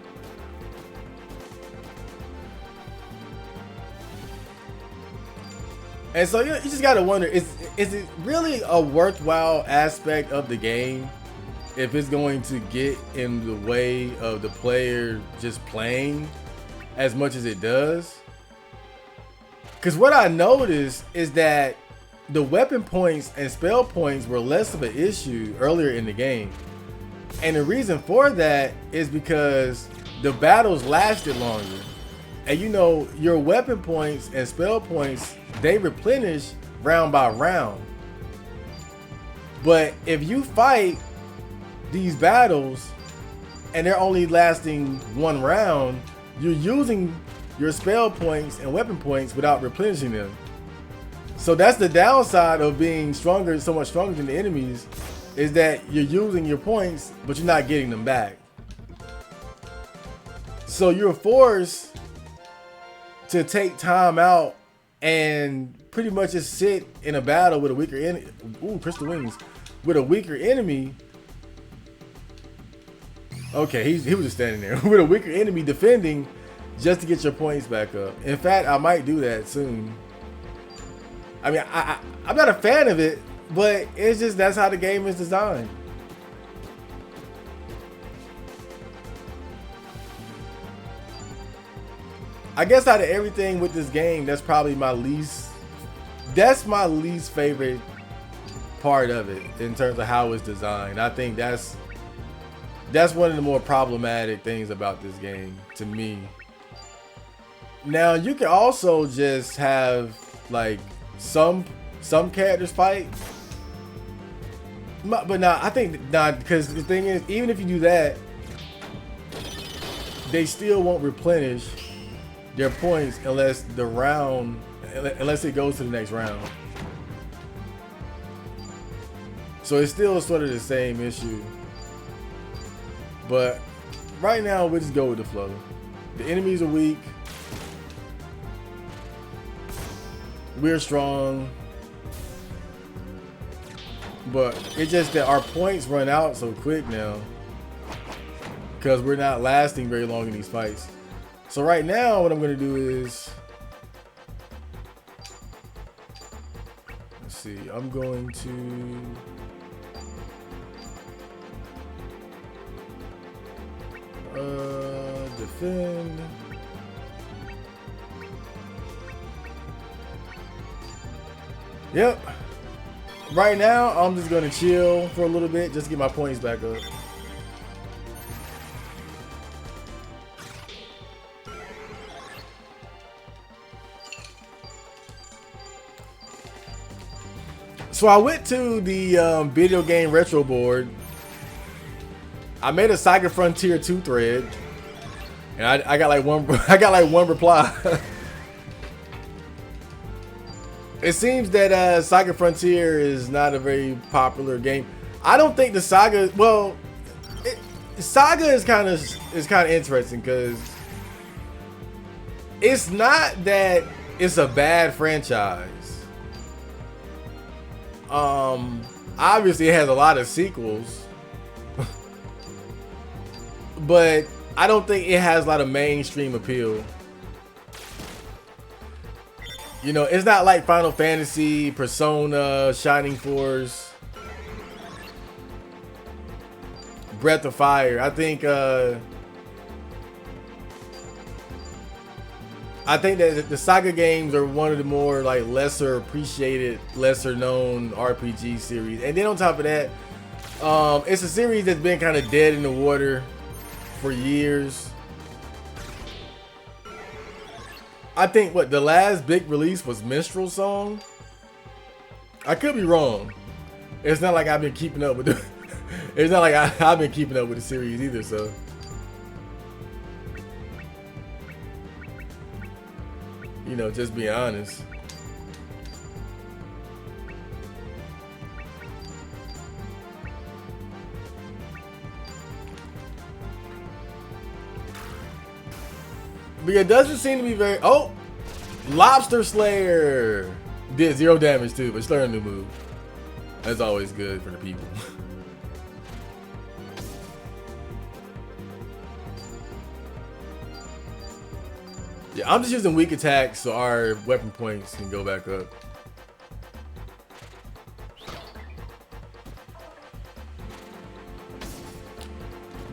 And so you just gotta wonder, is it really a worthwhile aspect of the game if it's going to get in the way of the player just playing as much as it does? Because what I noticed is that the weapon points and spell points were less of an issue earlier in the game. And the reason for that is because the battles lasted longer. And you know, your weapon points and spell points, they replenish round by round. But if you fight these battles and they're only lasting one round, you're using your spell points and weapon points without replenishing them. So that's the downside of being stronger, so much stronger than the enemies, is that you're using your points, but you're not getting them back. So you're forced to take time out and pretty much just sit in a battle with a weaker enemy. Ooh, crystal wings. With a weaker enemy. Okay, he was just standing there with a weaker enemy defending just to get your points back up. In fact, I might do that soon. I mean, I'm not a fan of it, but it's just that's how the game is designed. I guess out of everything with this game, that's probably my least favorite part of it in terms of how it's designed. I think that's one of the more problematic things about this game to me. Now, you can also just have like some characters fight, but nah, I think not, because the thing is, even if you do that, they still won't replenish their points unless it goes to the next round. So it's still sort of the same issue. But right now, we'll just go with the flow. The enemies are weak. We're strong. But it's just that our points run out so quick now, because we're not lasting very long in these fights. So right now, what I'm going to do is, let's see, I'm going to defend. Yep. Right now, I'm just going to chill for a little bit, just to get my points back up. So I went to the video game retro board. I made a SaGa Frontier 2 thread, and I got like one. I got like one reply. It seems that SaGa Frontier is not a very popular game. I don't think the SaGa. Well, SaGa is kind of interesting, because it's not that it's a bad franchise. Obviously it has a lot of sequels, but I don't think it has a lot of mainstream appeal. You know, it's not like Final Fantasy, Persona, Shining Force, Breath of Fire. I think that the SaGa games are one of the more like lesser appreciated, lesser known RPG series. And then on top of that, it's a series that's been kind of dead in the water for years. I think the last big release was Minstrel Song. I could be wrong. It's not like I've been keeping up with It's not like I've been keeping up with the series either, so. You know, just being honest. But it doesn't seem to be very. Oh! Lobster Slayer! Did 0 damage too, but it's learning a new move. That's always good for the people. Yeah, I'm just using weak attacks so our weapon points can go back up.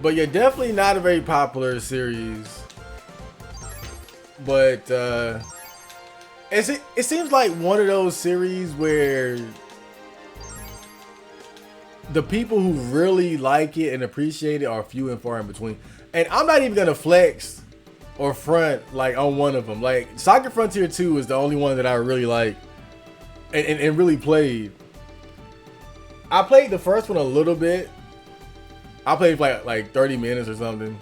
But yeah, definitely not a very popular series. But it seems like one of those series where the people who really like it and appreciate it are few and far in between. And I'm not even gonna flex or front like on one of them. Like SaGa Frontier 2 is the only one that I really like and really played. I played the first one a little bit. I played for like 30 minutes or something,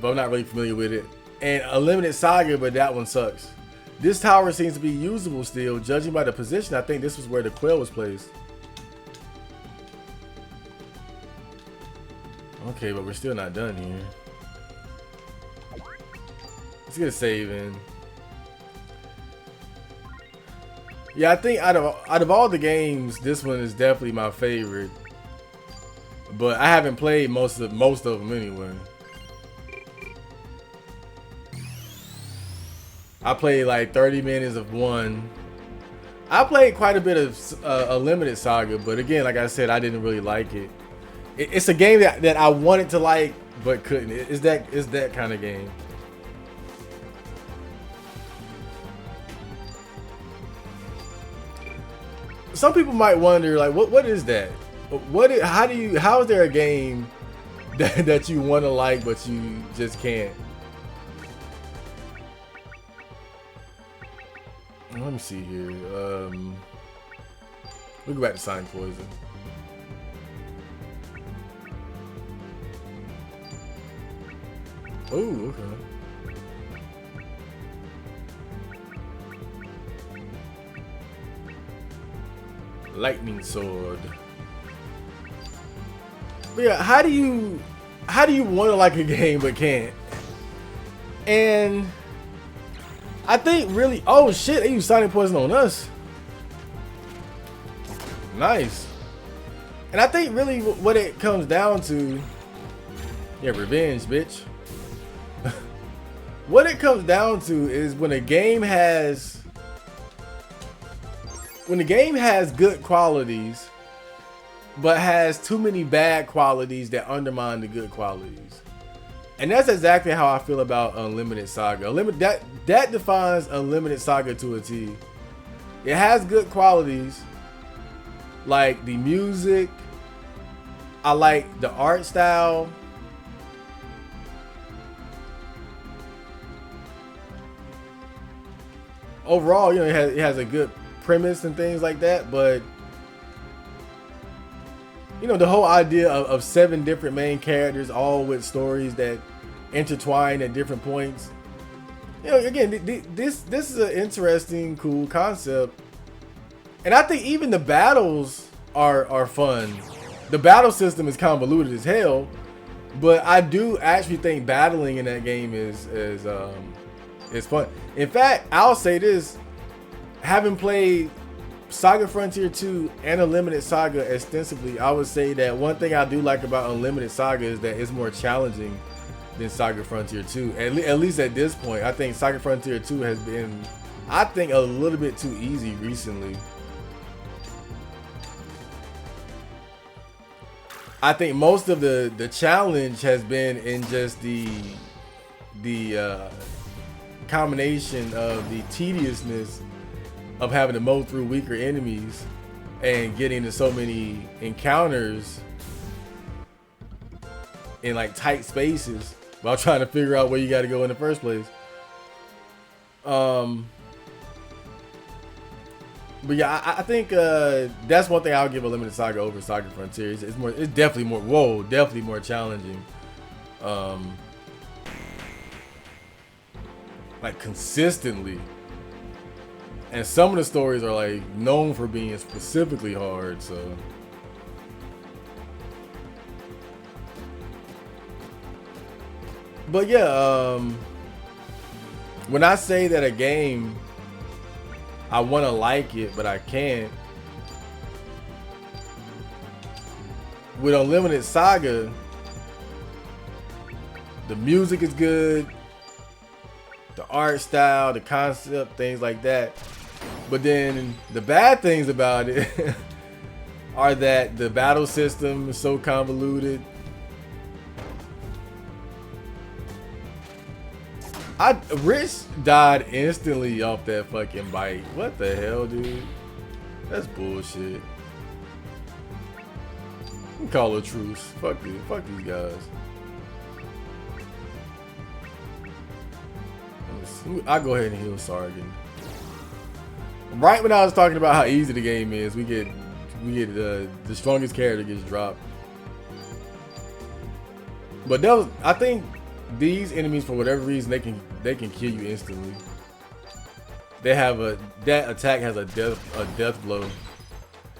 but I'm not really familiar with it. And Unlimited SaGa, but that one sucks. This tower seems to be usable still. Judging by the position, I think this was where the quail was placed. Okay, but we're still not done here. Let's get a save in. Yeah, I think out of all the games, this one is definitely my favorite. But I haven't played most of them anyway. I played like 30 minutes of one. I played quite a bit of Unlimited SaGa, but again, like I said, I didn't really like it. It's a game that I wanted to like, but couldn't. It's that kind of game. Some people might wonder, like, what is that? How is there a game that you want to like but you just can't? Let me see here. We'll go back to Sonic Poison. Oh, okay. Lightning Sword. But yeah, how do you want to like a game but can't? And I think really, oh shit, they use Sonic Poison on us. Nice. And I think really what it comes down to, yeah, revenge, bitch. What it comes down to is when a game has good qualities, but has too many bad qualities that undermine the good qualities. And that's exactly how I feel about Unlimited SaGa. That defines Unlimited SaGa to a T. It has good qualities, like the music. I like the art style. Overall, you know, it has a good premise and things like that, but you know, the whole idea of 7 different main characters, all with stories that intertwine at different points. You know, again, this is an interesting, cool concept, and I think even the battles are fun. The battle system is convoluted as hell, but I do actually think battling in that game is fun. In fact, I'll say this: having played SaGa Frontier 2 and Unlimited SaGa extensively, I would say that one thing I do like about Unlimited SaGa is that it's more challenging than SaGa Frontier 2. At least at this point, I think SaGa Frontier 2 has been, I think, a little bit too easy recently. I think most of the challenge has been in just the combination of the tediousness of having to mow through weaker enemies and getting to so many encounters in like tight spaces while trying to figure out where you got to go in the first place. But yeah, I think that's one thing I'll give a limited saga over Saga Frontier. It's more, it's definitely more. Whoa, definitely more challenging. Like consistently, and some of the stories are like known for being specifically hard. So, but yeah, when I say that a game, I want to like it, but I can't. With Unlimited Saga, the music is good, the art style, the concept, things like that. But then the bad things about it are that the battle system is so convoluted. Rich died instantly off that fucking bite. What the hell, dude? That's bullshit. We call a truce. Fuck this. Fuck these guys. I'll go ahead and heal Sargon. Right when I was talking about how easy the game is, we get the strongest character gets dropped. But that was, I think these enemies, for whatever reason, they can kill you instantly. They have that attack has a death blow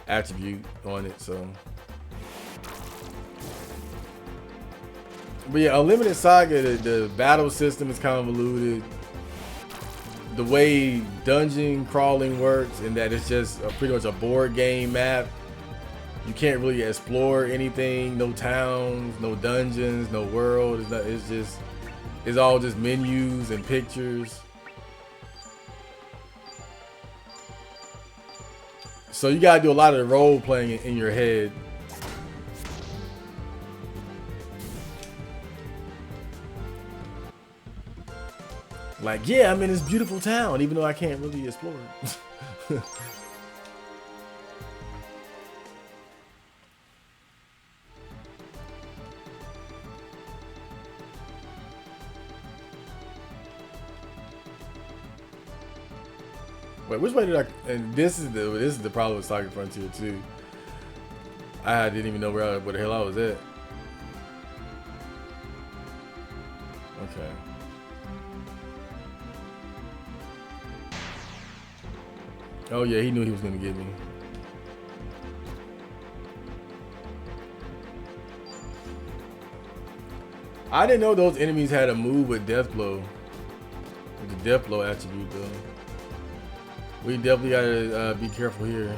attribute on it, so. But yeah, Unlimited Saga, the battle system is convoluted. The way dungeon crawling works, in that it's just pretty much a board game map. You can't really explore anything. No towns, no dungeons, no world. It's all just menus and pictures. So you gotta do a lot of the role playing in your head. Like, yeah, I'm in this beautiful town, even though I can't really explore it. Wait, which way did I? And this is the problem with Saga Frontier 2. I didn't even know where the hell I was at. Okay. Oh yeah, he knew he was gonna get me. I didn't know those enemies had a move with Death Blow. With the Death Blow attribute though. We definitely gotta be careful here.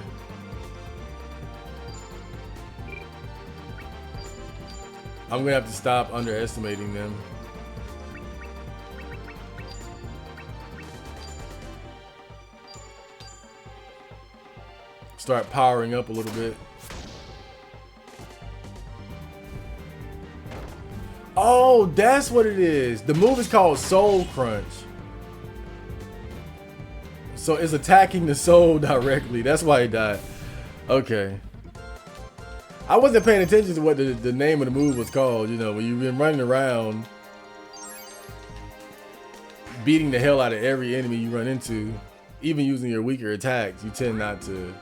I'm gonna have to stop underestimating them. Start powering up a little bit. Oh, that's what it is. The move is called Soul Crunch. So it's attacking the soul directly. That's why he died. Okay. I wasn't paying attention to what the name of the move was called. You know, when you've been running around beating the hell out of every enemy you run into, even using your weaker attacks, you tend not to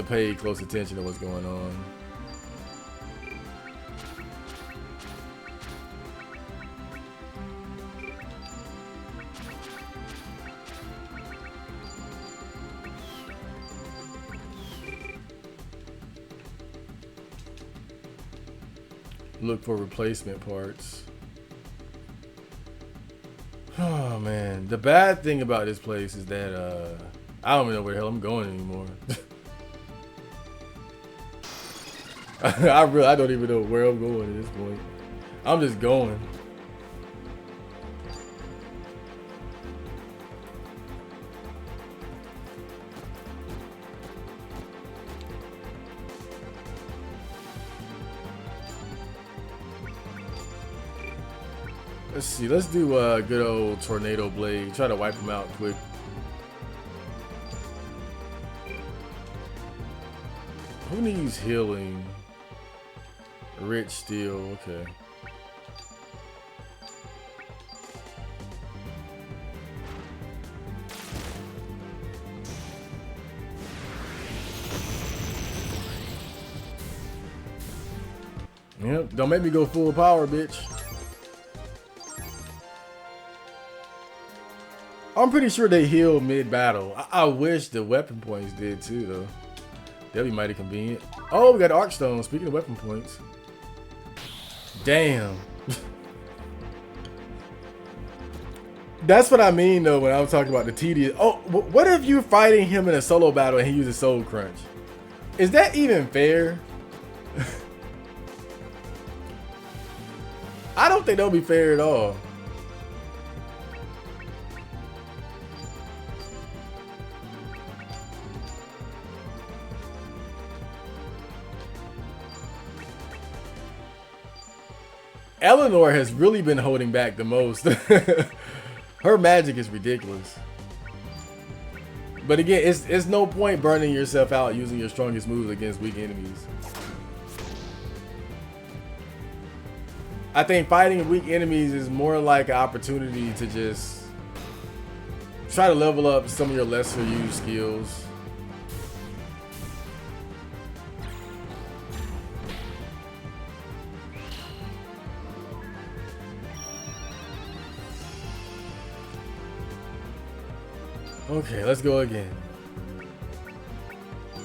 pay close attention to what's going on. Look for replacement parts. Oh man, the bad thing about this place is that I don't even know where the hell I'm going anymore. I don't even know where I'm going at this point. I'm just going. Let's see. Let's do a good old Tornado Blade. Try to wipe him out quick. Who needs healing? Rich Steel. Okay. Yep, don't make me go full power, bitch. I'm pretty sure they heal mid-battle. I wish the weapon points did too, though. That'd be mighty convenient. Oh, we got Archstone. Speaking of weapon points. Damn. That's what I mean, though, when I'm talking about the tedious. Oh, what if you're fighting him in a solo battle and he uses Soul Crunch? Is that even fair? I don't think that would be fair at all. Eleanor has really been holding back the most. Her magic is ridiculous. But again, it's no point burning yourself out using your strongest moves against weak enemies. I think fighting weak enemies is more like an opportunity to just try to level up some of your lesser used skills. Okay, let's go again.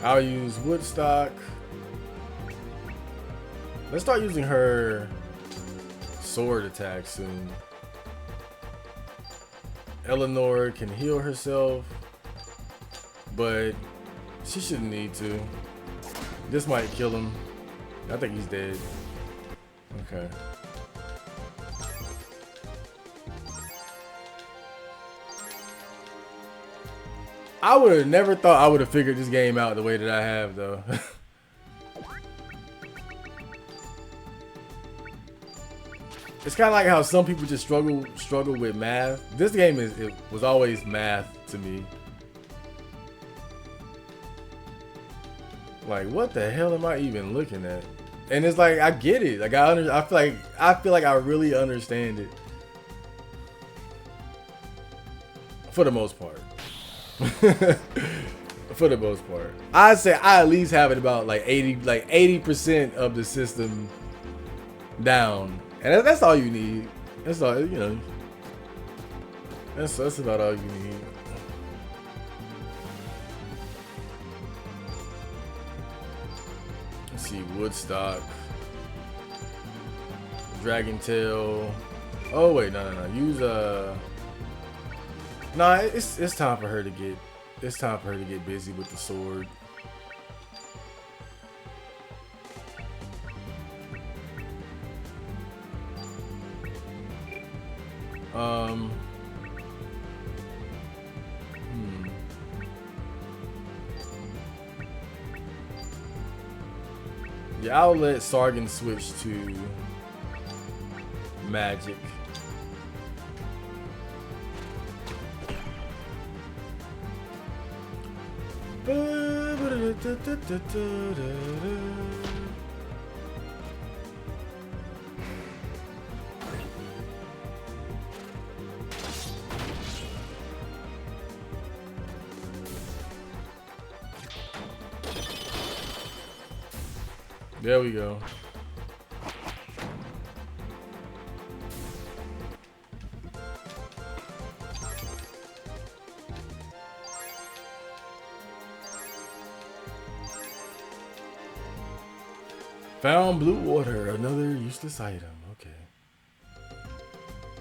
I'll use Woodstock. Let's start using her sword attack soon. Eleanor can heal herself, but she shouldn't need to. This might kill him. I think he's dead. Okay. I would have never thought I would have figured this game out the way that I have, though. It's kind of like how some people just struggle with math. This game it was always math to me. Like, what the hell am I even looking at? And it's like, I get it. Like I feel like I really understand it. For the most part. For the most part, I'd say I at least have it about like 80% of the system down, and that's all you need. That's all, you know. That's about all you need. Let's see, Woodstock, Dragon Tail. Oh wait, no. Use Nah, it's time for her to get. It's time for her to get busy with the sword. Yeah, I'll let Sargon switch to magic. There we go. Found blue water, another useless item. Okay.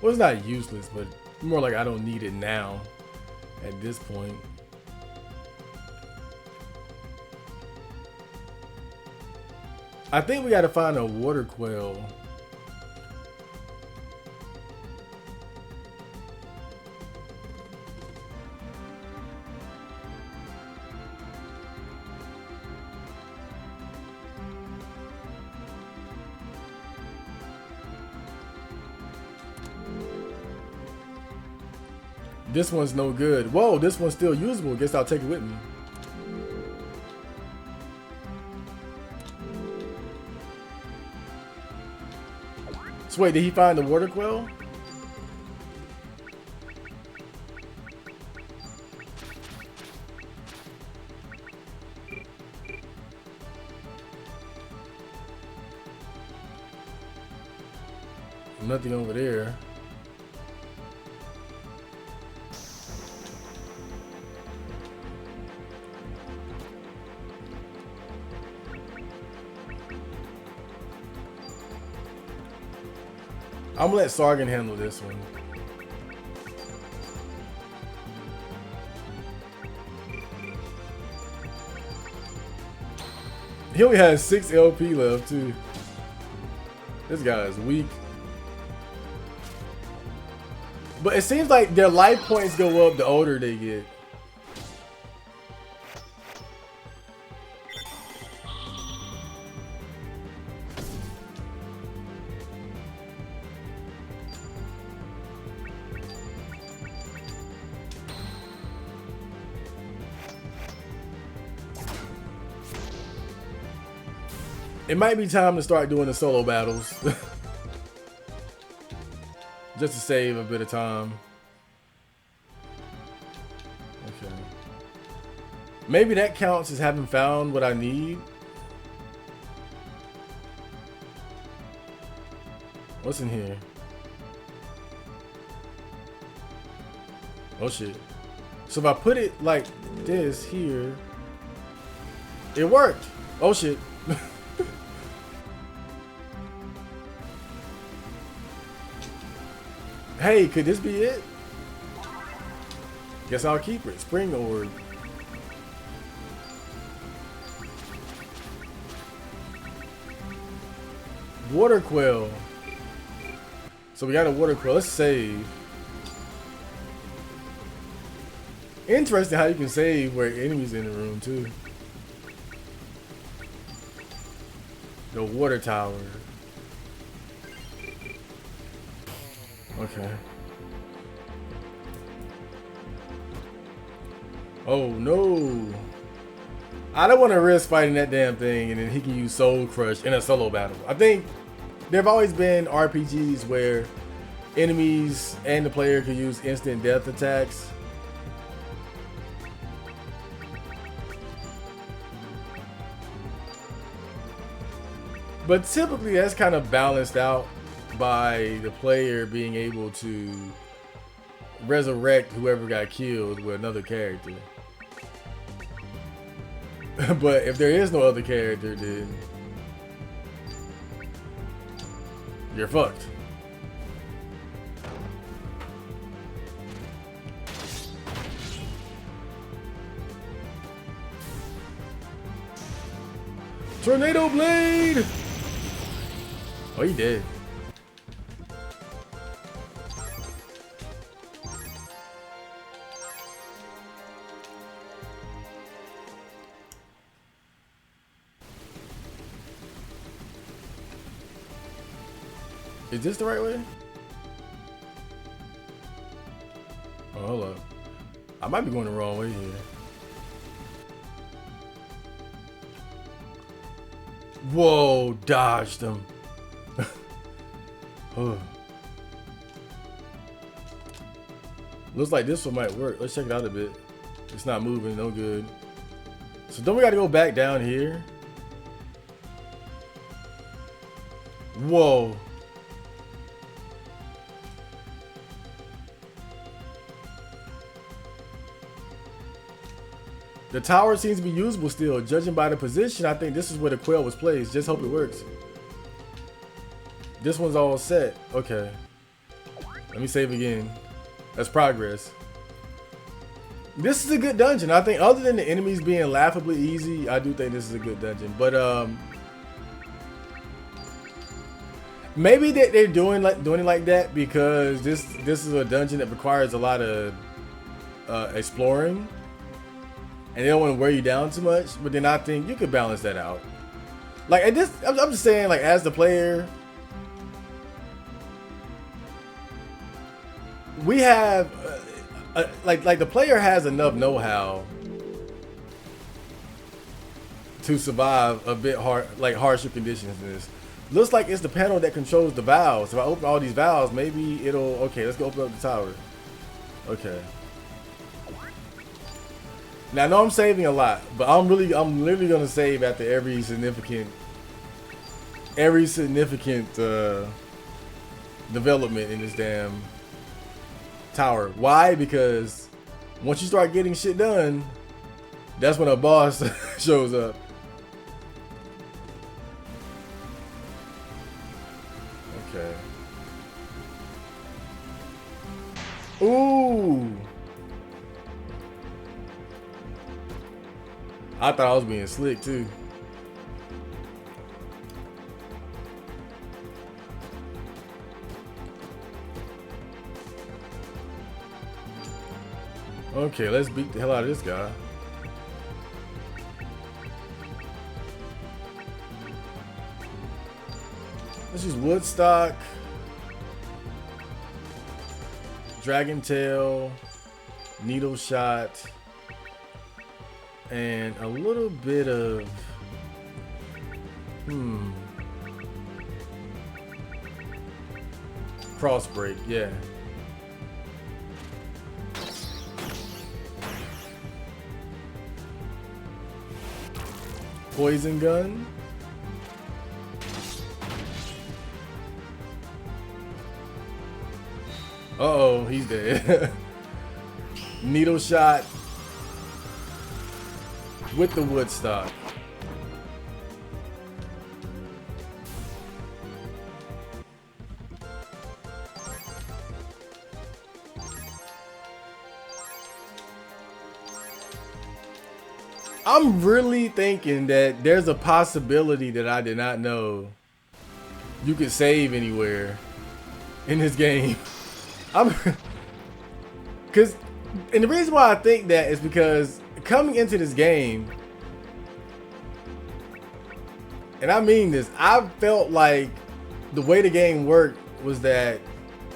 Well, it's not useless, but more like I don't need it now at this point. I think we gotta find a water quail. This one's no good. Whoa, this one's still usable. Guess I'll take it with me. So wait, did he find the water quail? Nothing over there. I'm gonna let SaGa handle this one. He only has 6 LP left too. This guy is weak. But it seems like their life points go up the older they get. It might be time to start doing the solo battles. Just to save a bit of time. Okay. Maybe that counts as having found what I need. What's in here? Oh shit. So if I put it like this here, it worked. Oh shit. Hey, could this be it? Guess I'll keep it. Spring Orb. Water Quail. So we got a Water Quail. Let's save. Interesting how you can save where enemies in the room too. The water tower. Okay. Oh no. I don't want to risk fighting that damn thing and then he can use Soul Crush in a solo battle. I think there have always been RPGs where enemies and the player could use instant death attacks. But typically that's kind of balanced out by the player being able to resurrect whoever got killed with another character. But if there is no other character, then you're fucked. Tornado Blade! Oh, he did. Is this the right way? Oh, hold up. I might be going the wrong way here. Whoa, dodged him. Oh. Looks like this one might work. Let's check it out a bit. It's not moving, no good. So don't we gotta go back down here? Whoa. The tower seems to be usable still. Judging by the position, I think this is where the quail was placed. Just hope it works. This one's all set. Okay. Let me save again. That's progress. This is a good dungeon. I think other than the enemies being laughably easy, I do think this is a good dungeon. But maybe they're doing it like that because this is a dungeon that requires a lot of exploring. And they don't want to wear you down too much, but then I think you could balance that out. Like at this, I'm just saying, like as the player, we have like the player has enough know-how to survive a bit harsher conditions than this. Looks like it's the panel that controls the valves. If I open all these valves, maybe it'll. Okay, let's go open up the tower. Okay. Now I know I'm saving a lot, but I'm literally gonna save after every significant development in this damn tower. Why? Because once you start getting shit done, that's when a boss shows up. Okay. Ooh. I thought I was being slick too. Okay, let's beat the hell out of this guy. Let's use Woodstock, Dragon Tail, Needle Shot, and a little bit of Cross Break, yeah. Poison Gun. Uh-oh, he's dead. Needle Shot with the Woodstock. I'm really thinking that there's a possibility that I did not know you could save anywhere in this game. And the reason why I think that is because coming into this game, and I mean this, I felt like the way the game worked was that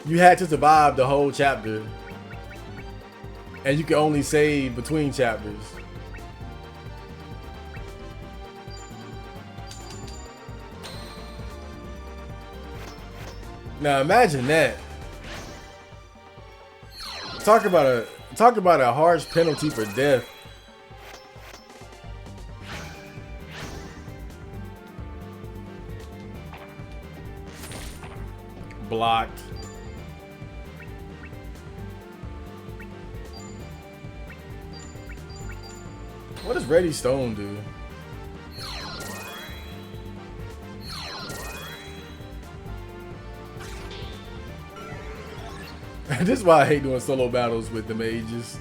you had to survive the whole chapter and you could only save between chapters. Now imagine that. Talk about a harsh penalty for death. Blocked. What does Ready Stone do? This is why I hate doing solo battles with the mages.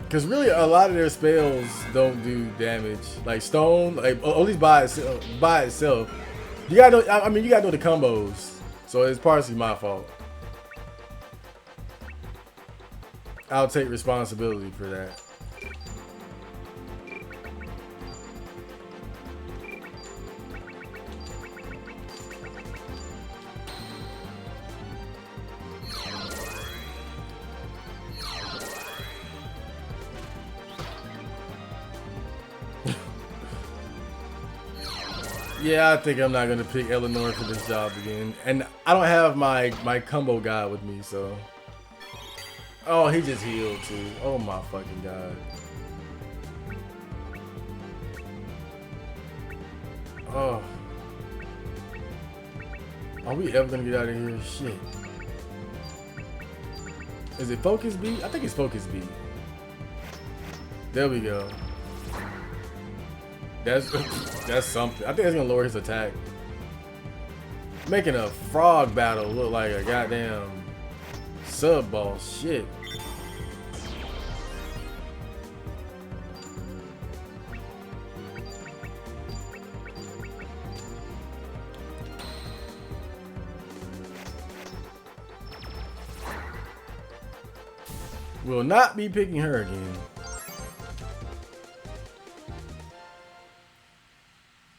Because really a lot of their spells don't do damage. Like Stone, like at least by itself. You gotta know, I mean you gotta know the combos. So it's partially my fault. I'll take responsibility for that. Yeah, I think I'm not gonna pick Eleanor for this job again. And I don't have my combo guy with me, so. Oh, he just healed too. Oh my fucking god. Oh. Are we ever gonna get out of here? Shit. Is it Focus B? I think it's Focus B. There we go. That's something. I think that's gonna lower his attack. Making a frog battle look like a goddamn sub boss. Shit. Will not be picking her again.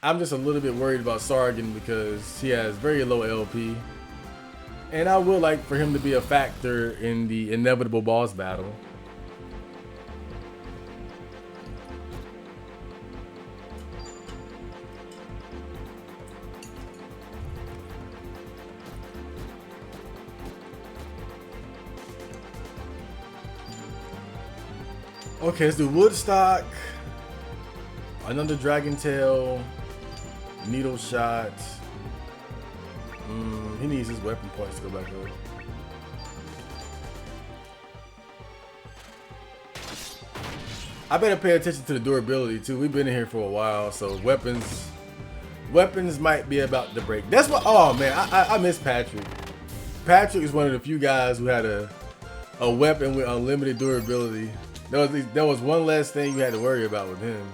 I'm just a little bit worried about Sargon because he has very low LP. And I would like for him to be a factor in the inevitable boss battle. Okay, let's do Woodstock. Another Dragon Tail. Needle shot. He needs his weapon points to go back up. I better pay attention to the durability too. We've been in here for a while, so weapons might be about to break. That's what. Oh man, I miss Patrick. Patrick is one of the few guys who had a weapon with unlimited durability. There was one less thing you had to worry about with him.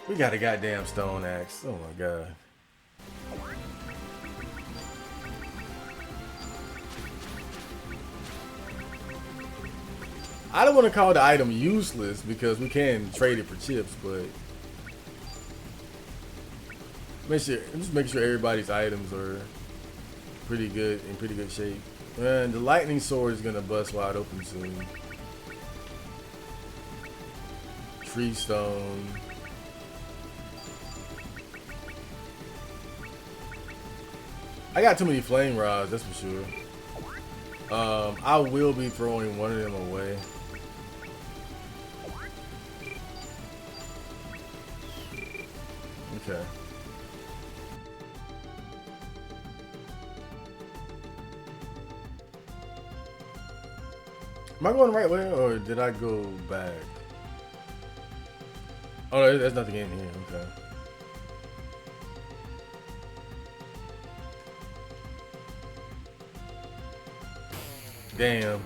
We got a goddamn stone axe. Oh my god. I don't want to call the item useless because we can trade it for chips, but just make sure everybody's items are pretty good, in pretty good shape. And the lightning sword is gonna bust wide open soon. Tree stone. I got too many flame rods, that's for sure. I will be throwing one of them away. Okay. Am I going the right way or did I go back? Oh, no, there's nothing in here. Okay. Damn.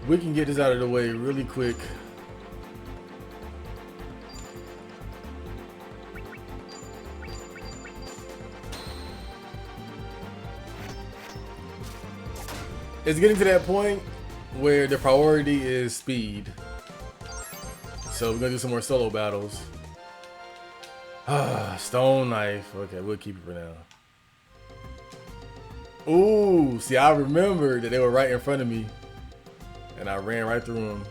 We can get this out of the way really quick. It's getting to that point where the priority is speed. So we're gonna do some more solo battles. Stone knife. Okay, we'll keep it for now. Ooh, see, I remember that they were right in front of me, and I ran right through them.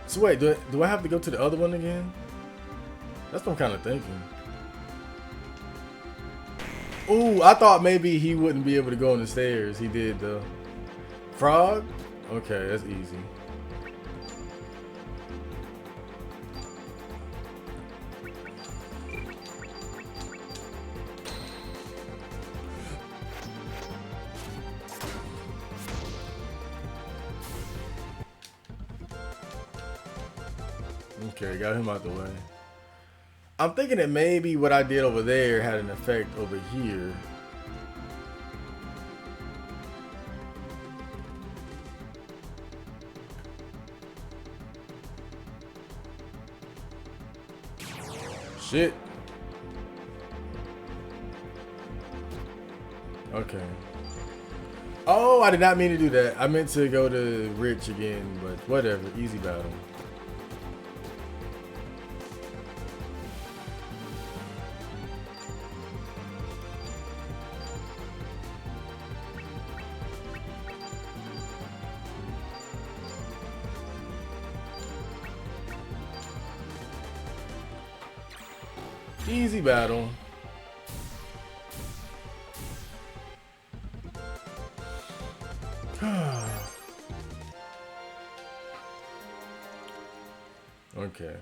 So wait, do I have to go to the other one again? That's what I'm kind of thinking. Ooh, I thought maybe he wouldn't be able to go on the stairs. He did though. Frog? Okay, that's easy. Okay, got him out the way. I'm thinking that maybe what I did over there had an effect over here. Shit. Okay. Oh, I did not mean to do that. I meant to go to Rich again, but whatever. Easy battle. Easy battle. Okay.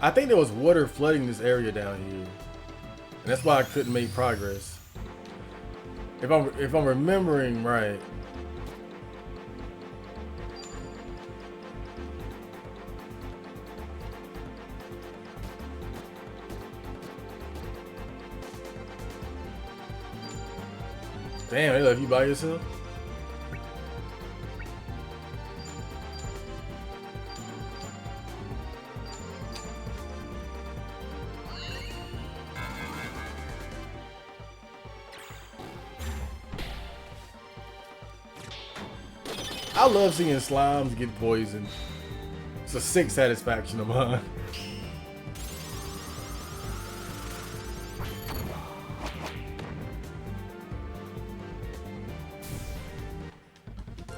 I think there was water flooding this area down here, and that's why I couldn't make progress. If I'm remembering right. Damn, they left you by yourself? I love seeing slimes get poisoned. It's a sick satisfaction of mine.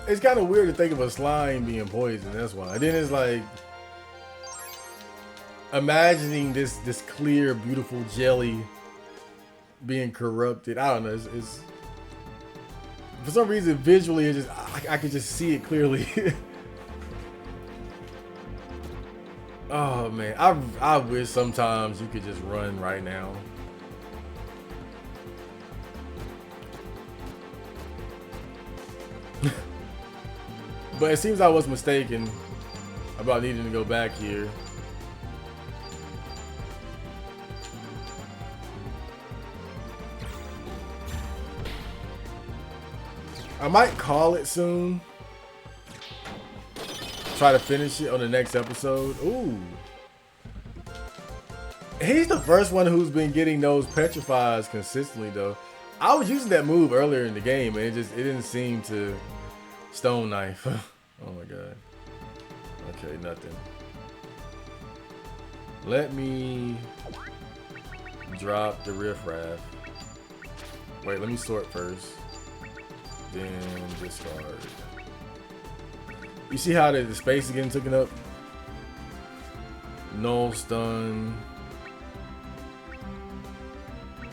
it's kind of weird to think of a slime being poisoned. That's why. And then it's like imagining this clear, beautiful jelly being corrupted. I don't know. It's for some reason visually, it just I could just see it clearly. Oh man, I wish sometimes you could just run right now. But it seems I was mistaken about needing to go back here. I might call it soon. Try to finish it on the next episode. Ooh. He's the first one who's been getting those petrifies consistently though. I was using that move earlier in the game and it didn't seem to stone knife. Oh my god. Okay, nothing. Let me drop the riffraff. Wait, let me sort first. Then discard. You see how the space is getting taken up? Null stun.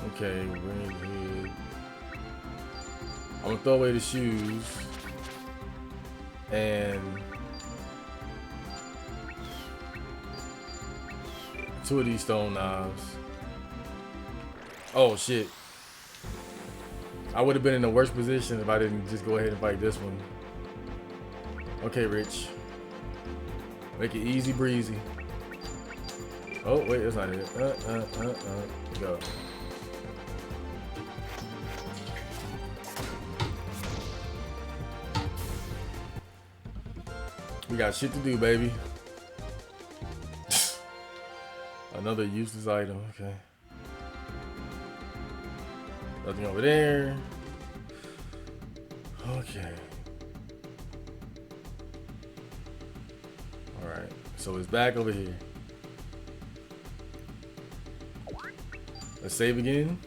Okay, ring hit. I'm gonna throw away the shoes. And 2 of these stone knives. Oh shit. I would have been in a worse position if I didn't just go ahead and fight this one. Okay, Rich. Make it easy breezy. Oh, wait, that's not it. Go. We got shit to do, baby. Another useless item, okay. Nothing over there. Okay. Alright, so it's back over here. Let's save again.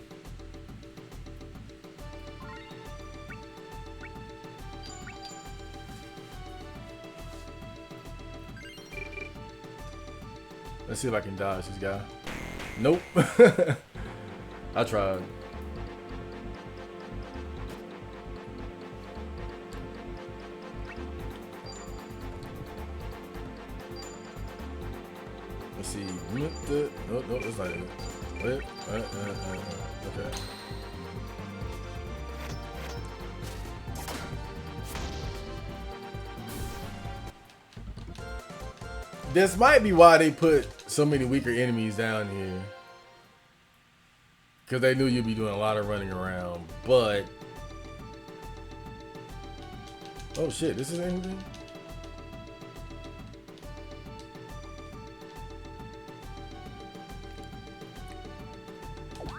Let's see if I can dodge this guy. Nope. I tried. Let's see. Nope, that's not it. What? Okay. This might be why they put so many weaker enemies down here. Because they knew you'd be doing a lot of running around. But... oh shit, this is anything?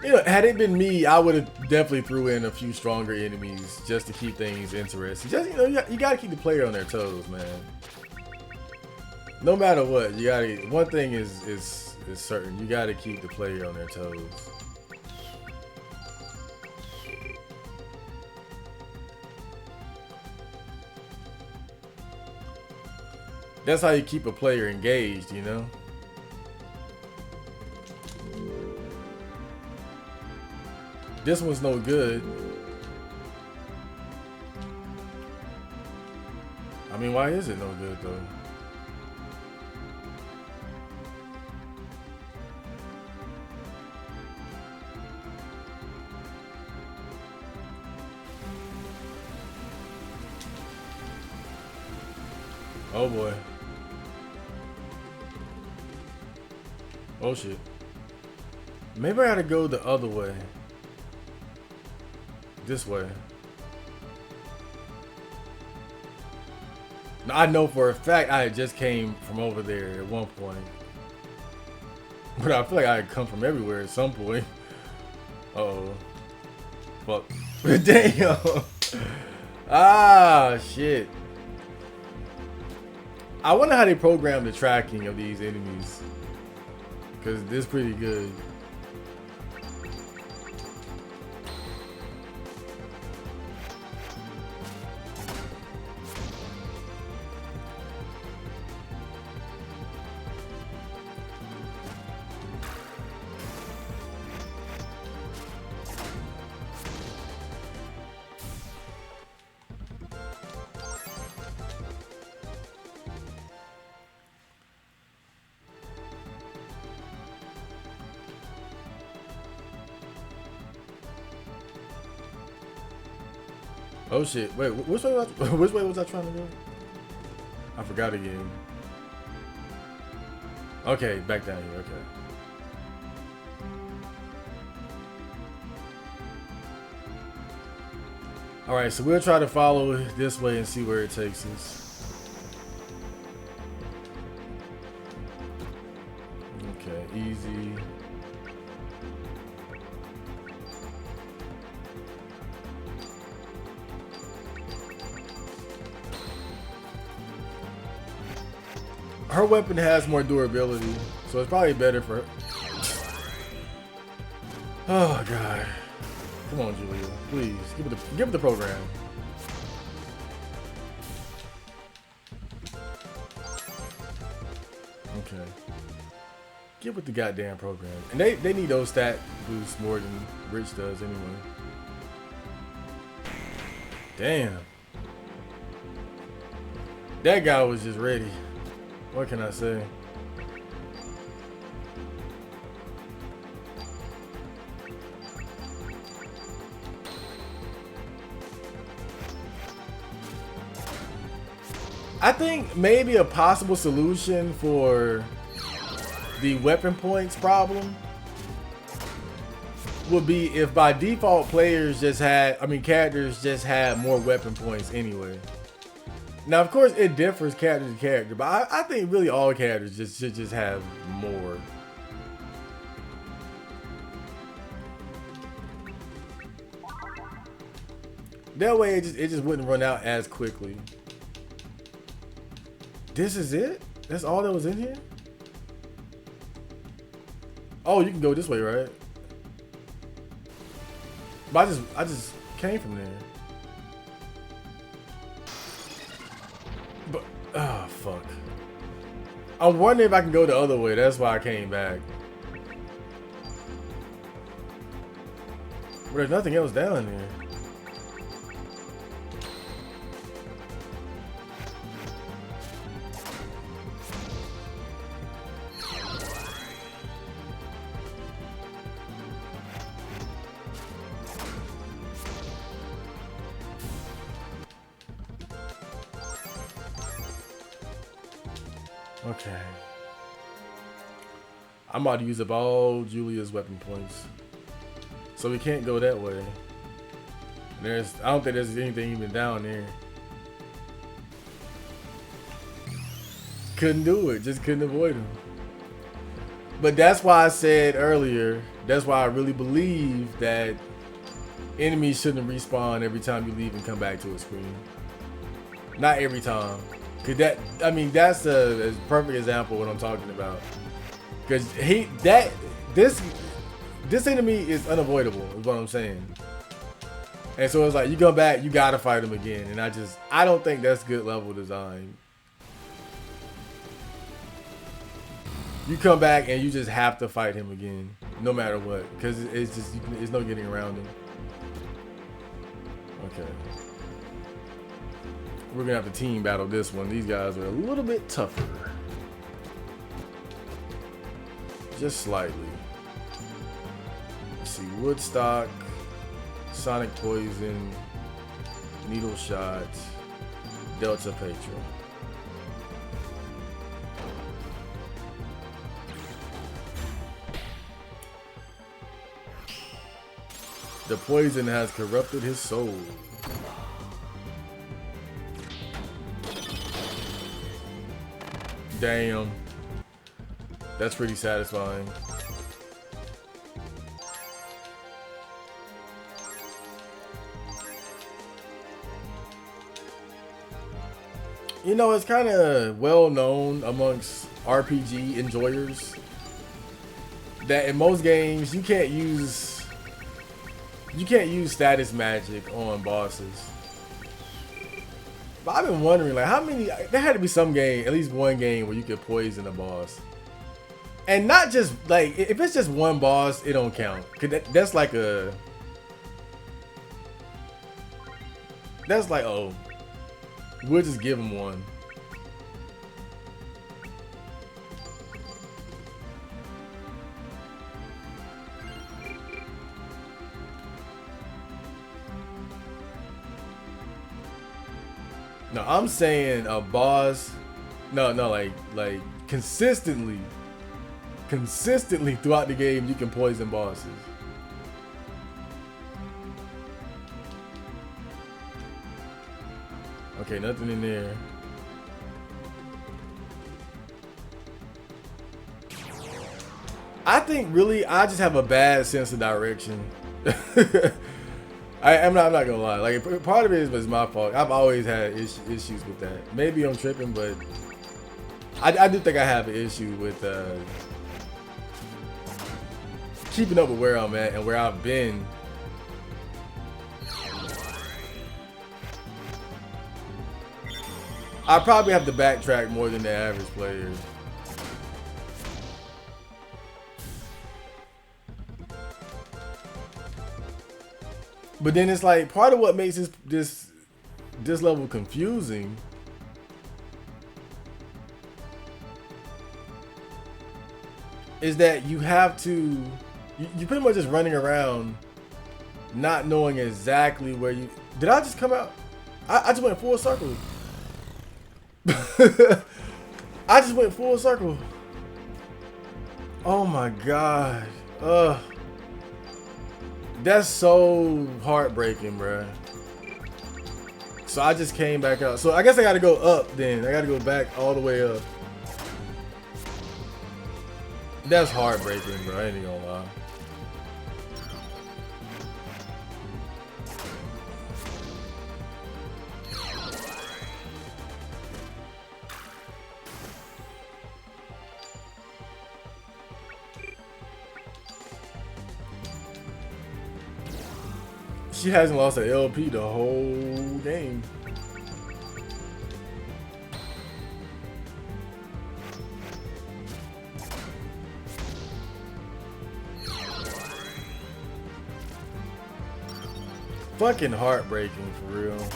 You know, had it been me, I would have definitely threw in a few stronger enemies just to keep things interesting. Just, you know, you gotta keep the player on their toes, man. No matter what, you gotta. One thing is certain: you gotta keep the player on their toes. That's how you keep a player engaged, you know. This one's no good. I mean, why is it no good though? Oh boy. Oh shit. Maybe I gotta go the other way. This way. Now, I know for a fact I had just came from over there at one point. But I feel like I had come from everywhere at some point. Uh-oh. Fuck. Damn. Ah, shit. I wonder how they program the tracking of these enemies. Because this is pretty good. Oh shit! Wait, which way was I, which way was I trying to go? I forgot again. Okay, back down here. Okay. All right, so we'll try to follow this way and see where it takes us. Okay, easy. Her weapon has more durability, so it's probably better for her. Oh god. Come on, Julia. Please. Give it the program. Okay. Give it the goddamn program. And they need those stat boosts more than Rich does anyway. Damn. That guy was just ready. What can I say? I think maybe a possible solution for the weapon points problem would be if by default characters just had more weapon points anyway. Now, of course, it differs character to character, but I think really all characters should just have more. That way, it just wouldn't run out as quickly. This is it? That's all that was in here? Oh, you can go this way, right? But I just came from there. But oh fuck. I'm wondering if I can go the other way. That's why I came back. But there's nothing else down there. Okay. I'm about to use up all Julia's weapon points. So we can't go that way. I don't think there's anything even down there. Couldn't do it. Just couldn't avoid him. But that's why I said earlier, that's why I really believe that enemies shouldn't respawn every time you leave and come back to a screen. Not every time. Cause that's a perfect example of what I'm talking about. Cause this enemy is unavoidable, is what I'm saying. And so it's like you come back, you gotta fight him again. And I don't think that's good level design. You come back and you just have to fight him again, no matter what. Cause it's no getting around him. Okay. We're gonna have to team battle this one. These guys are a little bit tougher. Just slightly. Let's see, Woodstock, Sonic Poison, Needle Shot, Delta Patron. The poison has corrupted his soul. Damn. That's pretty satisfying. You know, it's kind of well known amongst RPG enjoyers that in most games you can't use status magic on bosses. But I've been wondering, like, how many? There had to be some game, at least one game, where you could poison a boss, and not just like if it's just one boss, it don't count. Cause that's like oh, we'll just give him one. No, I'm saying a boss. No, no, like consistently throughout the game, you can poison bosses. Okay, nothing in there. I think really I just have a bad sense of direction. I'm not gonna lie. Like part of it is my fault. I've always had issues with that. Maybe I'm tripping, but I do think I have an issue with keeping up with where I'm at and where I've been. I probably have to backtrack more than the average player. But then it's like part of what makes this level confusing is that you have to you pretty much just running around not knowing exactly where you did. I just come out? I just went full circle. I just went full circle. Oh my god. That's so heartbreaking, bruh. So I just came back out. So I guess I gotta go up then. I gotta go back all the way up. That's heartbreaking, bro. I ain't even gonna lie. She hasn't lost an LP the whole game. Fucking heartbreaking for real.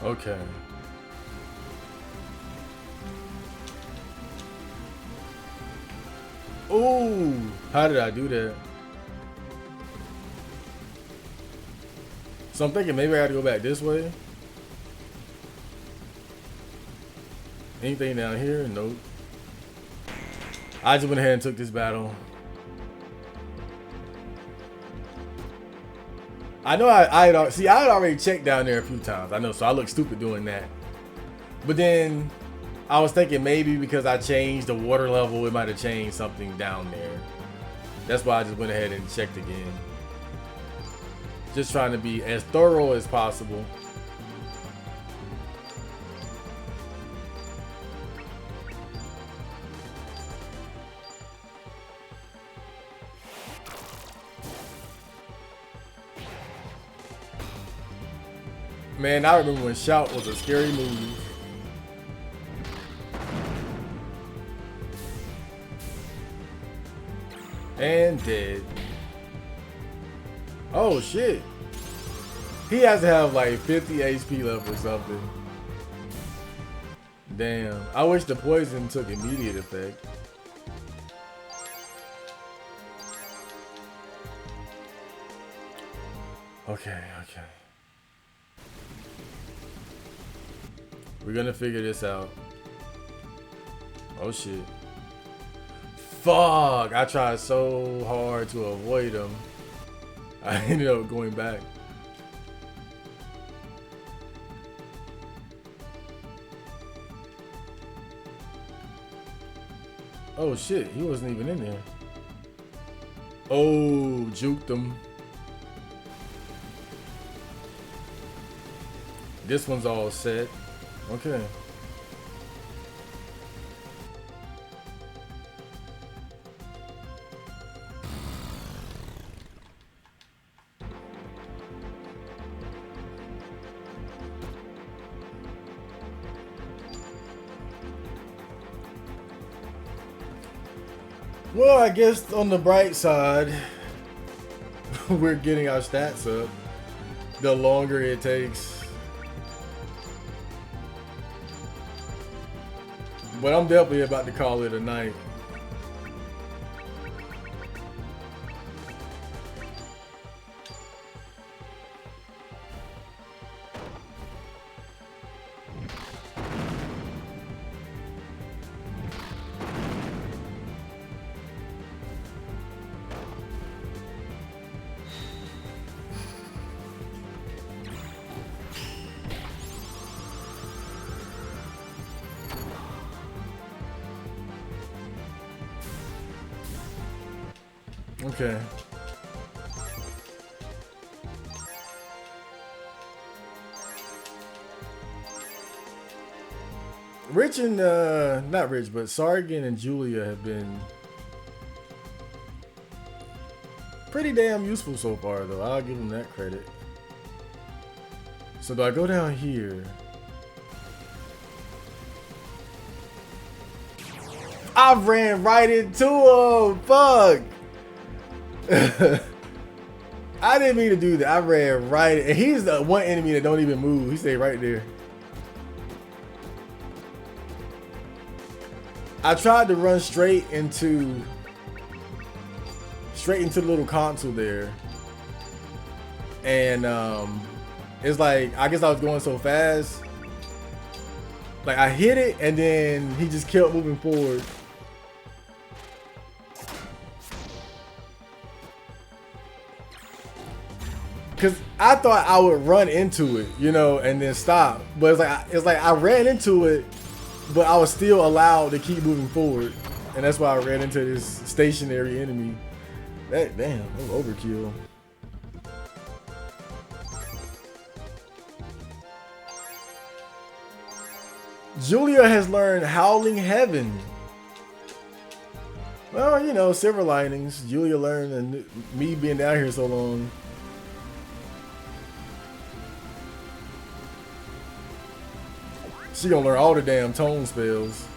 Okay. Ooh, how did I do that? So I'm thinking maybe I gotta go back this way. Anything down here? Nope. I just went ahead and took this battle. I know I had already checked down there a few times. I know, so I look stupid doing that. But then I was thinking maybe because I changed the water level, it might have changed something down there. That's why I just went ahead and checked again. Just trying to be as thorough as possible. Man, I remember when Shout was a scary move. And dead. Oh shit. He has to have like 50 HP left or something. Damn. I wish the poison took immediate effect. Okay. We're gonna figure this out. Oh shit. Fuck! I tried so hard to avoid him. I ended up going back. Oh shit, he wasn't even in there. Oh, juked him. This one's all set. Okay. Well, I guess on the bright side, we're getting our stats up the longer it takes. But I'm definitely about to call it a night. Okay. Rich and not Rich, but Sargon and Julia have been pretty damn useful so far, though. I'll give them that credit. So do I go down here? I ran right into him. Fuck. I didn't mean to do that. I ran right, and he's the one enemy that don't even move. He stayed right there. I tried to run straight into the little console there, and it's like, I guess I was going so fast, like I hit it, and then he just kept moving forward. Cause I thought I would run into it, you know, and then stop. But it's like I ran into it, but I was still allowed to keep moving forward, and that's why I ran into this stationary enemy. That damn, that was overkill. Julia has learned Howling Heaven. Well, you know, silver linings. Julia learned, and me being down here so long. She gonna learn all the damn tone spells.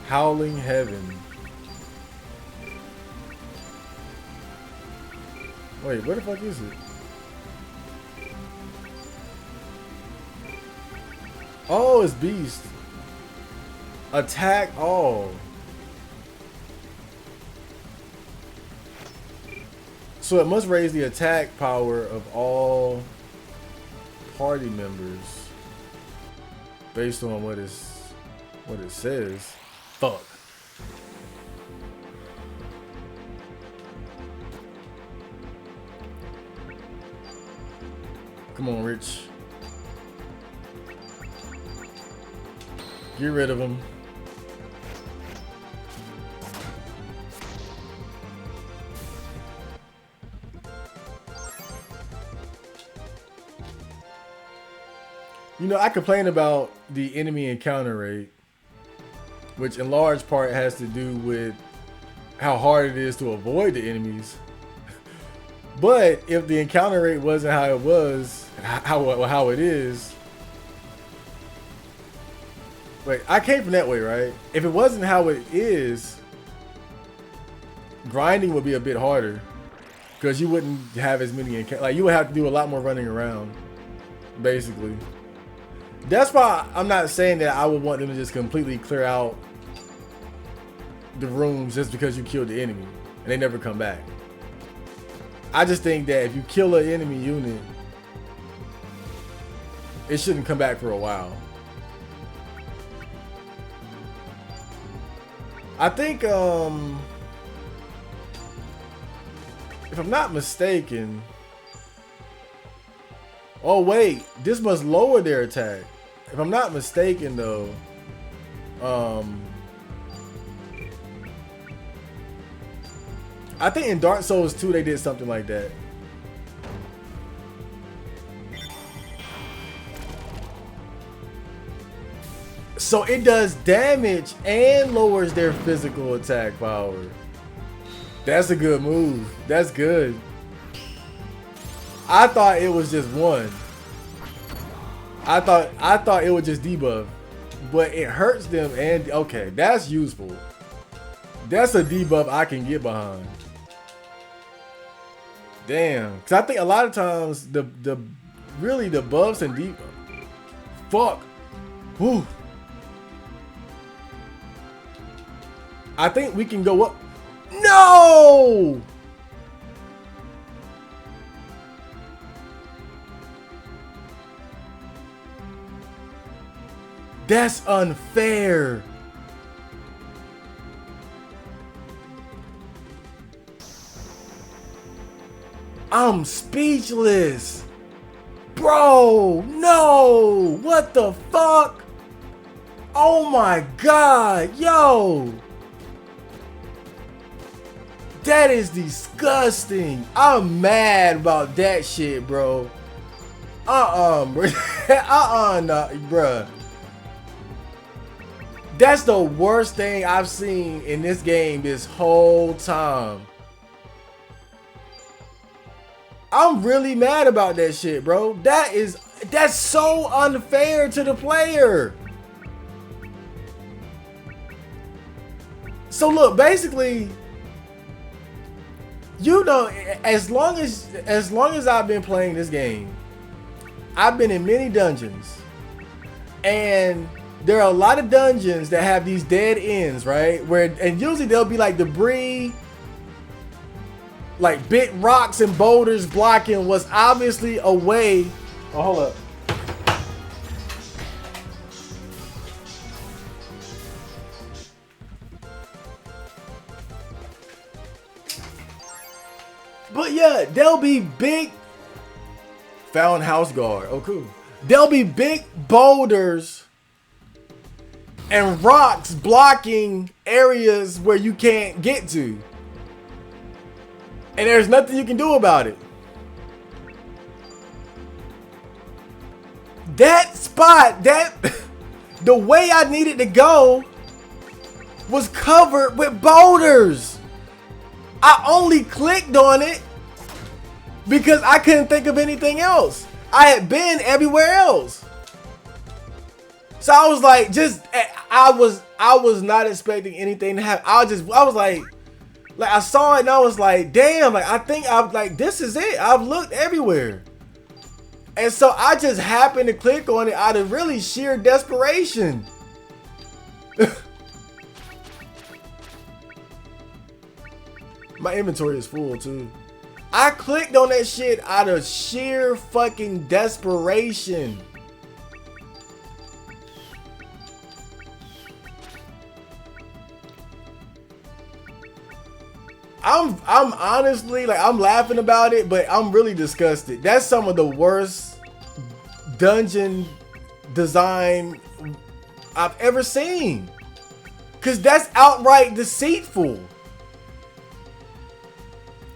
Howling Heaven. Wait, where the fuck is it? Oh, it's Beast. Attack all. So it must raise the attack power of all party members based on what it says. Fuck. Come on, Rich. Get rid of him. You know, I complain about the enemy encounter rate, which in large part has to do with how hard it is to avoid the enemies. But if the encounter rate wasn't how it was, how it is, wait, I came from that way, right? If it wasn't how it is, grinding would be a bit harder because you wouldn't have as many like you would have to do a lot more running around, basically. That's why I'm not saying that I would want them to just completely clear out the rooms just because you killed the enemy and they never come back. I just think that if you kill an enemy unit, it shouldn't come back for a while. I think, if I'm not mistaken, oh wait, this must lower their attack. If I'm not mistaken though, I think in Dark Souls 2 they did something like that. So it does damage and lowers their physical attack power. That's a good move. That's good. I thought it was just one. I thought it would just debuff. but it hurts them. And okay, that's useful. That's a debuff I can get behind. Damn, because I think a lot of times the really the buffs and deep. Fuck. Whew. I think we can go up. No! That's unfair. I'm speechless. Bro, no. What the fuck? Oh my god, yo. That is disgusting. I'm mad about that shit, bro. Bro. Nah, bruh. That's the worst thing I've seen in this game this whole time. I'm really mad about that shit, bro. That's so unfair to the player. So look, basically, you know, as long as I've been playing this game, I've been in many dungeons, and there are a lot of dungeons that have these dead ends, right? And usually there'll be like debris, like big rocks and boulders blocking what's obviously a way. Oh, hold up. But yeah, there'll be big. Found house guard. Oh, cool. There'll be big boulders and rocks blocking areas where you can't get to. And there's nothing you can do about it. That spot, the way I needed to go was covered with boulders. I only clicked on it because I couldn't think of anything else. I had been everywhere else. So I was like, I was not expecting anything to happen. I was like I saw it and I was like, damn, like I think I'm like, this is it. I've looked everywhere. And so I just happened to click on it out of really sheer desperation. My inventory is full too. I clicked on that shit out of sheer fucking desperation. I'm honestly, like, I'm laughing about it, but I'm really disgusted. That's some of the worst dungeon design I've ever seen. Cause that's outright deceitful.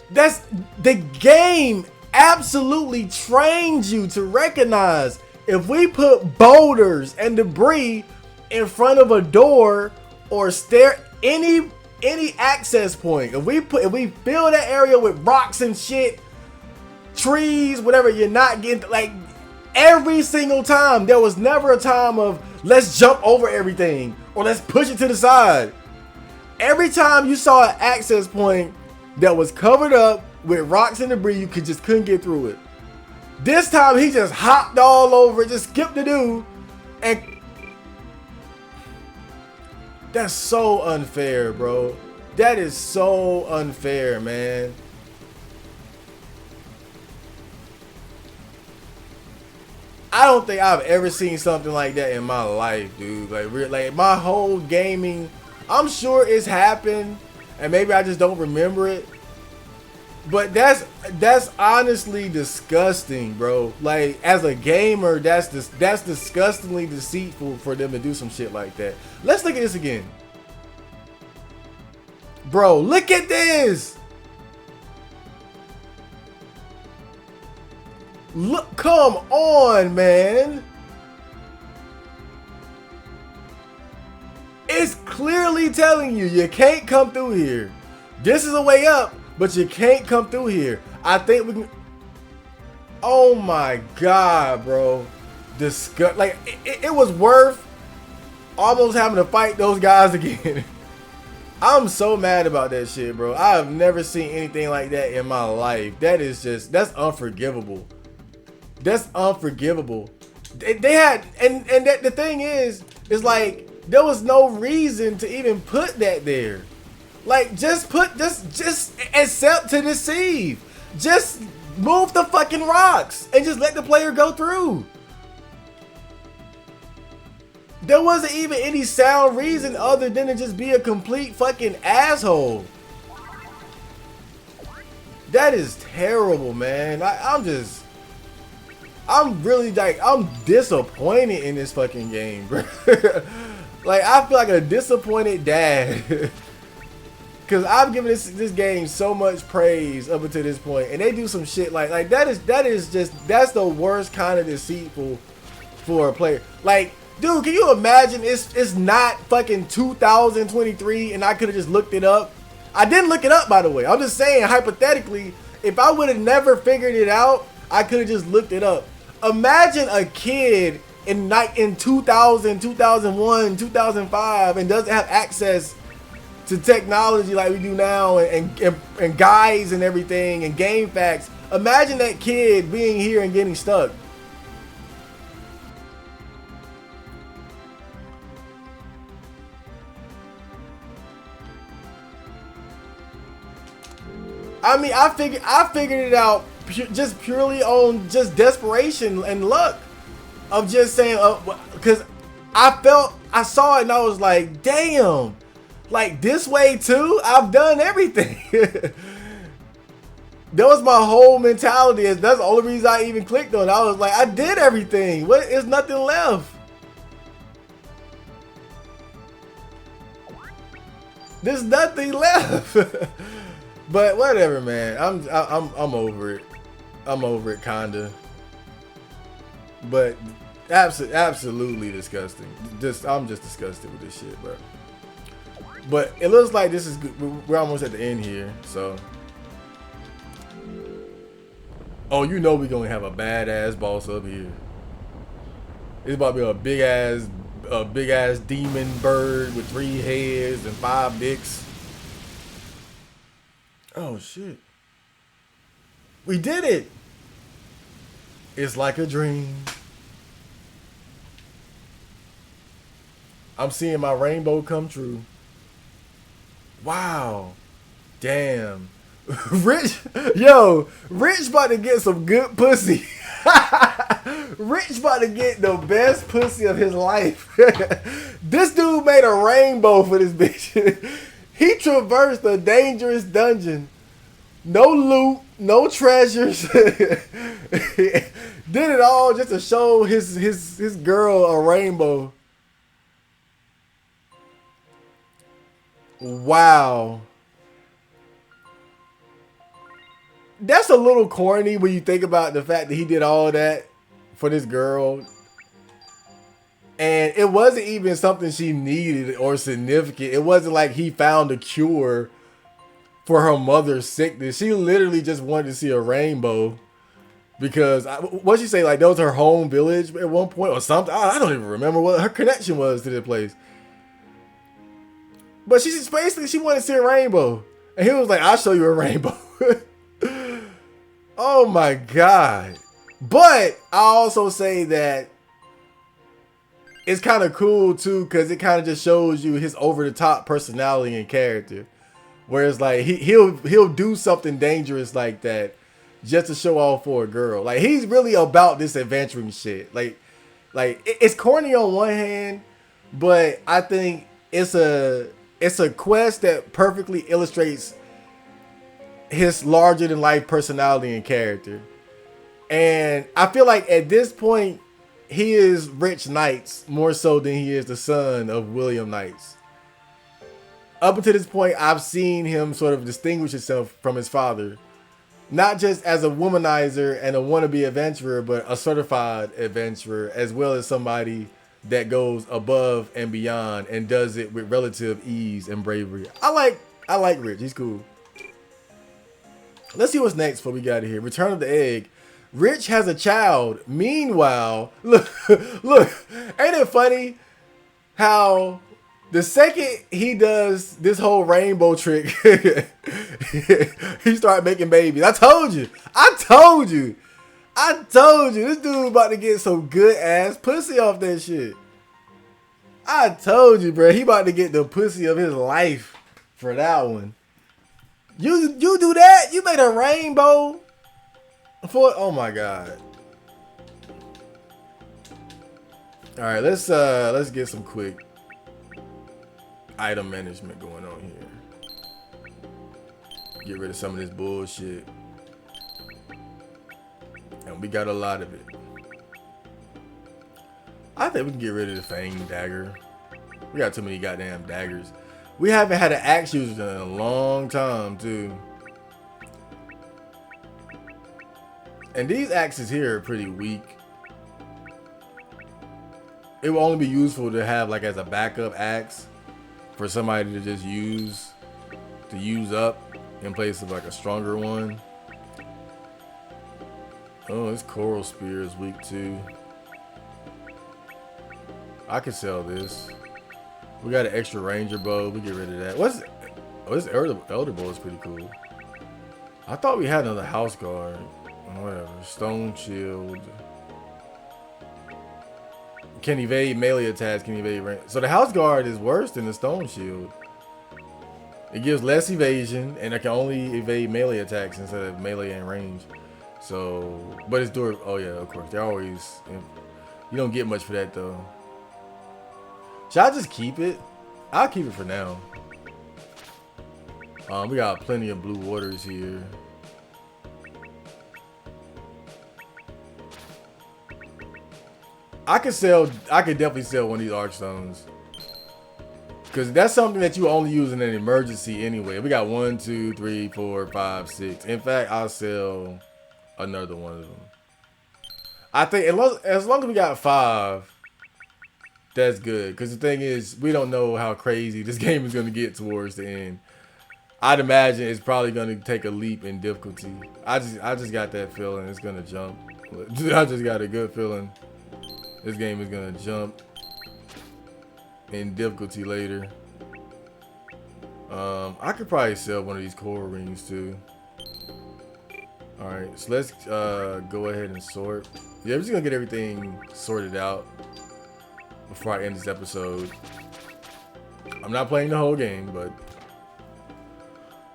That's the game absolutely trains you to recognize if we put boulders and debris in front of a door or any access point. If we fill that area with rocks and shit, trees, whatever, you're not getting, like, every single time. There was never a time of let's jump over everything or let's push it to the side. Every time you saw an access point that was covered up with rocks and debris, you couldn't get through it. This time he just hopped all over it, just skipped the dude, and that's so unfair, bro. That is so unfair, man. I don't think I've ever seen something like that in my life, dude. Like my whole gaming, I'm sure it's happened, and maybe I just don't remember it. But that's honestly disgusting, bro. Like, as a gamer, that's disgustingly deceitful for them to do some shit like that. Let's look at this again. Bro, look at this. Look, come on, man. It's clearly telling you you can't come through here. This is a way up, but you can't come through here. I think we can. Oh my god, bro. Like, it was worth almost having to fight those guys again. I'm so mad about that shit, bro. I have never seen anything like that in my life. That's unforgivable. That's unforgivable. They had, and the thing is like, there was no reason to even put that there. Like, just accept to deceive. Just move the fucking rocks and just let the player go through. There wasn't even any sound reason other than to just be a complete fucking asshole. That is terrible, man. I'm really like, I'm disappointed in this fucking game, bro. Like, I feel like a disappointed dad. Cause I've given this game so much praise up until this point, and they do some shit like that's the worst kind of deceitful for a player. Like, dude, can you imagine it's not fucking 2023 and I could have just looked it up? I didn't look it up, by the way. I'm just saying, hypothetically, if I would have never figured it out, I could have just looked it up. Imagine a kid in 2000, 2001, 2005 and doesn't have access to technology like we do now, and guides and everything and game facts. Imagine that kid being here and getting stuck. I mean, I figured it out just purely on just desperation and luck of just saying, because I saw it and I was like, damn, like this way too. I've done everything. That was my whole mentality. That's the only reason I even clicked on it. I was like, I did everything. What is nothing left? There's nothing left. But whatever, man. I'm over it. I'm over it, kinda. But absolutely disgusting. I'm just disgusted with this shit, bro. But it looks like this is good. We're almost at the end here, so. Oh, you know we're gonna have a badass boss up here. It's about to be a big ass demon bird with 3 heads and 5 dicks. Oh shit. We did it. It's like a dream. I'm seeing my rainbow come true. Wow. Damn. Rich about to get some good pussy. Rich about to get the best pussy of his life. This dude made a rainbow for this bitch. He traversed a dangerous dungeon. No loot, no treasures. Did it all just to show his girl a rainbow. Wow. That's a little corny when you think about the fact that he did all that for this girl. And it wasn't even something she needed or significant. It wasn't like he found a cure for her mother's sickness. She literally just wanted to see a rainbow. Because, what'd she say? Like, that was her home village at one point or something? I don't even remember what her connection was to the place. But she wanted to see a rainbow. And he was like, I'll show you a rainbow. Oh my God. But I also say that it's kind of cool too, because it kind of just shows you his over-the-top personality and character. Whereas like he'll do something dangerous like that just to show off for a girl. Like, he's really about this adventuring shit. Like it's corny on one hand, but I think it's a quest that perfectly illustrates his larger than life personality and character. And I feel like at this point he is Rich Knights more so than he is the son of William Knights. Up until this point, I've seen him sort of distinguish himself from his father, not just as a womanizer and a wannabe adventurer, but a certified adventurer, as well as somebody that goes above and beyond and does it with relative ease and bravery. I like Rich. He's cool. Let's see what's next before we get out of here. Return of the Egg. Rich has a child. Meanwhile, look, ain't it funny? how the second he does this whole rainbow trick, he started making babies. I told you. I told you. I told you. This dude about to get some good ass pussy off that shit. I told you, bro. He about to get the pussy of his life for that one. You do that? You made a rainbow for? Oh my god. All right, let's get some quick item management going on here. Get rid of some of this bullshit. And we got a lot of it. I think we can get rid of the Fang dagger. We got too many goddamn daggers. We haven't had an axe user in a long time, too. And these axes here are pretty weak. It will only be useful to have like as a backup axe for somebody to just use up in place of like a stronger one. Oh, this coral spear is weak too. I could sell this. We got an extra ranger bow. We get rid of that. What's oh, this elder bow is pretty cool. I thought we had another house guard. Whatever. Stone shield. Can evade melee attacks. Can evade range. So the house guard is worse than the stone shield. It gives less evasion, and it can only evade melee attacks instead of melee and range. So, but it's durable. Oh yeah, of course. They're always. You don't get much for that though. Should I just keep it? I'll keep it for now. We got plenty of blue waters here. I could definitely sell one of these archstones. Because that's something that you only use in an emergency anyway. We got 1, 2, 3, 4, 5, 6. In fact, I'll sell another one of them. I think as long as we got 5, that's good. Because the thing is, we don't know how crazy this game is going to get towards the end. I'd imagine it's probably going to take a leap in difficulty. I just got that feeling it's going to jump. I just got a good feeling this game is going to jump in difficulty later. I could probably sell one of these coral rings too. Alright, so let's go ahead and sort. Yeah, we're just going to get everything sorted out before I end this episode. I'm not playing the whole game, but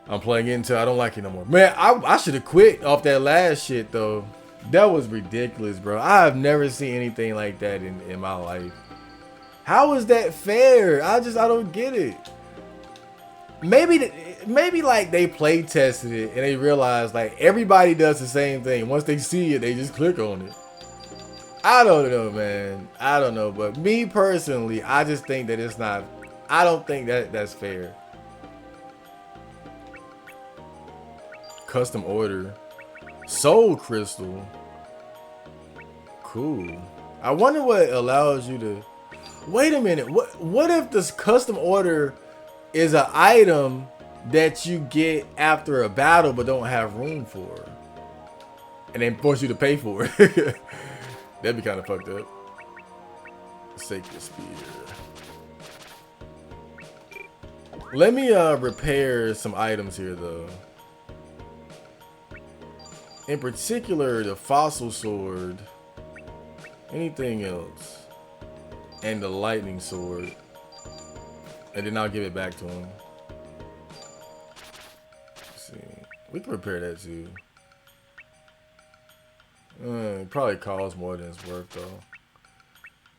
I'm playing it until I don't like it no more. Man, I should have quit off that last shit though. That was ridiculous, bro. I have never seen anything like that in my life. How is that fair? I don't get it. Maybe like they play tested it and they realized like everybody does the same thing. Once they see it, they just click on it. I don't know, man. I don't know, but me personally, I just think that it's not. I don't think that's fair. Custom order. Soul crystal. Cool. I wonder what allows you to. Wait a minute. What if this custom order is an item that you get after a battle but don't have room for, and then force you to pay for it? That'd be kind of fucked up. Sacred spear. Let me repair some items here though. In particular, the fossil sword. Anything else? And the lightning sword. And then I'll give it back to him. Let's see. We can repair that too. It probably costs more than it's worth though.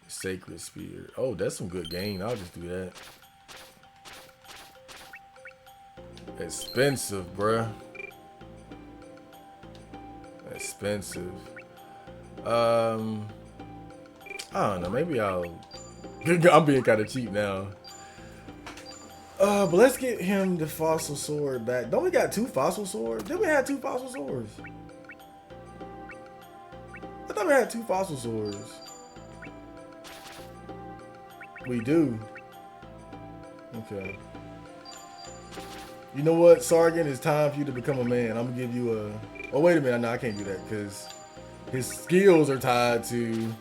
Sacred spear. Oh, that's some good gain. I'll just do that. Expensive, bruh. Expensive. I don't know. Maybe I'm being kind of cheap now. But let's get him the fossil sword back. Don't we got 2 fossil swords? Didn't we have 2 fossil swords? I thought we had 2 fossil swords. We do. Okay. You know what, Sargon? It's time for you to become a man. I'm gonna give you a. Oh wait a minute. No, I can't do that because his skills are tied to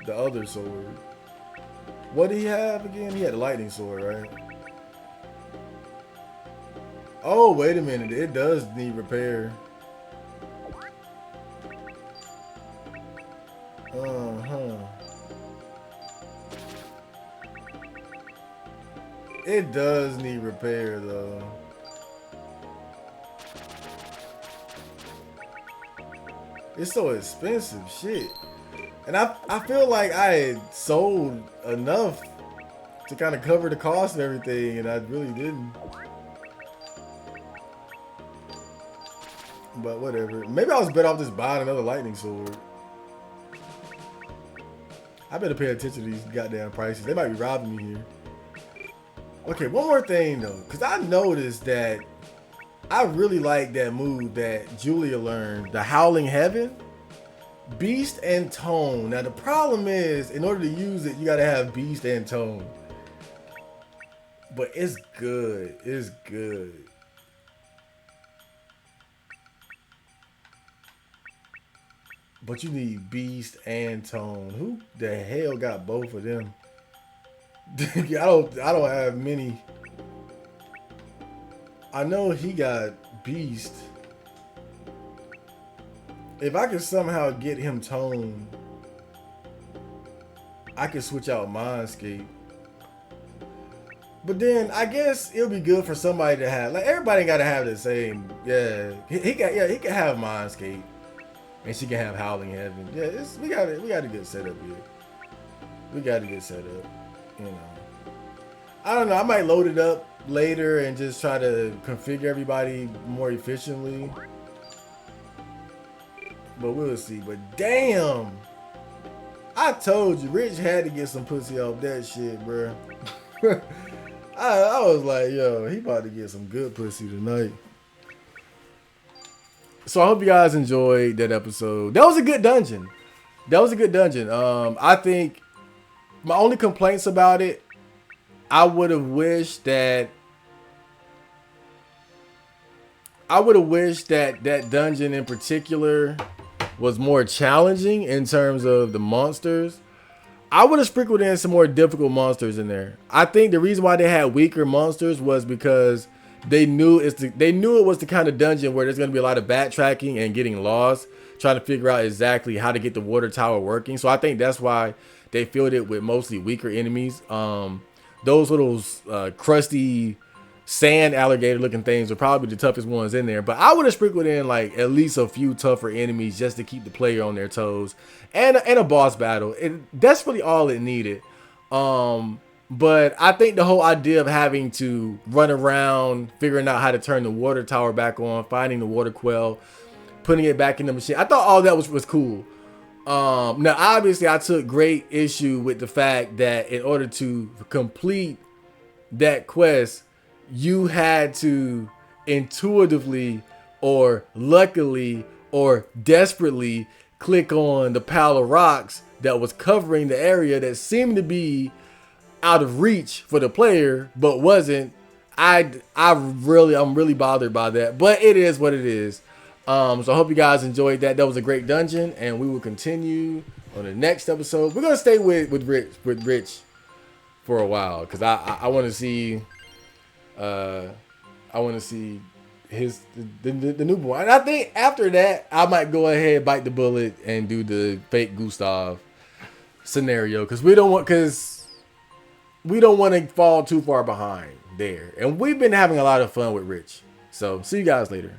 the other sword. What did he have again? He had a lightning sword, right? Oh, wait a minute. It does need repair. Uh-huh. It does need repair, though. It's so expensive, shit. And I feel like I had sold enough to kind of cover the cost and everything, and I really didn't. But whatever. Maybe I was better off just buying another lightning sword. I better pay attention to these goddamn prices. They might be robbing me here. Okay, one more thing though, because I noticed that I really like that move that Julia learned, the Howling Heaven, Beast and Tone. Now the problem is, in order to use it, you gotta have Beast and Tone. But it's good. It's good. But you need Beast and Tone. Who the hell got both of them? I don't have many. I know he got Beast. If I could somehow get him Tone, I could switch out Mindscape. But then I guess it'll be good for somebody to have, like, everybody gotta have the same. Yeah, he can have Mindscape, and she can have Howling Heaven. Yeah, we got a good setup here. We got a good setup. You know, I don't know. I might load it up later and just try to configure everybody more efficiently. But we'll see. But damn, I told you, Rich had to get some pussy off that shit, bro. I was like, yo, he about to get some good pussy tonight. So I hope you guys enjoyed that episode. That was a good dungeon. I think my only complaints about it, I would have wished that that dungeon in particular was more challenging in terms of the monsters. I would have sprinkled in some more difficult monsters in there. I think the reason why they had weaker monsters was because they knew it was the kind of dungeon where there's going to be a lot of backtracking and getting lost, trying to figure out exactly how to get the water tower working. So I think that's why they filled it with mostly weaker enemies. Those little crusty sand alligator looking things are probably the toughest ones in there. But I would have sprinkled in like at least a few tougher enemies just to keep the player on their toes, and a boss battle. That's really all it needed. But I think the whole idea of having to run around, figuring out how to turn the water tower back on, finding the water quell, putting it back in the machine, I thought all that was cool. Now, obviously, I took great issue with the fact that in order to complete that quest, you had to intuitively or luckily or desperately click on the pile of rocks that was covering the area that seemed to be out of reach for the player, but wasn't. I'm really bothered by that, but it is what it is. So I hope you guys enjoyed that. That was a great dungeon, and we will continue on the next episode. We're gonna stay with Rich for a while because I want to see his the newborn. And I think after that I might go ahead, bite the bullet, and do the fake Gustav scenario because we don't want to fall too far behind there. And we've been having a lot of fun with Rich. So see you guys later.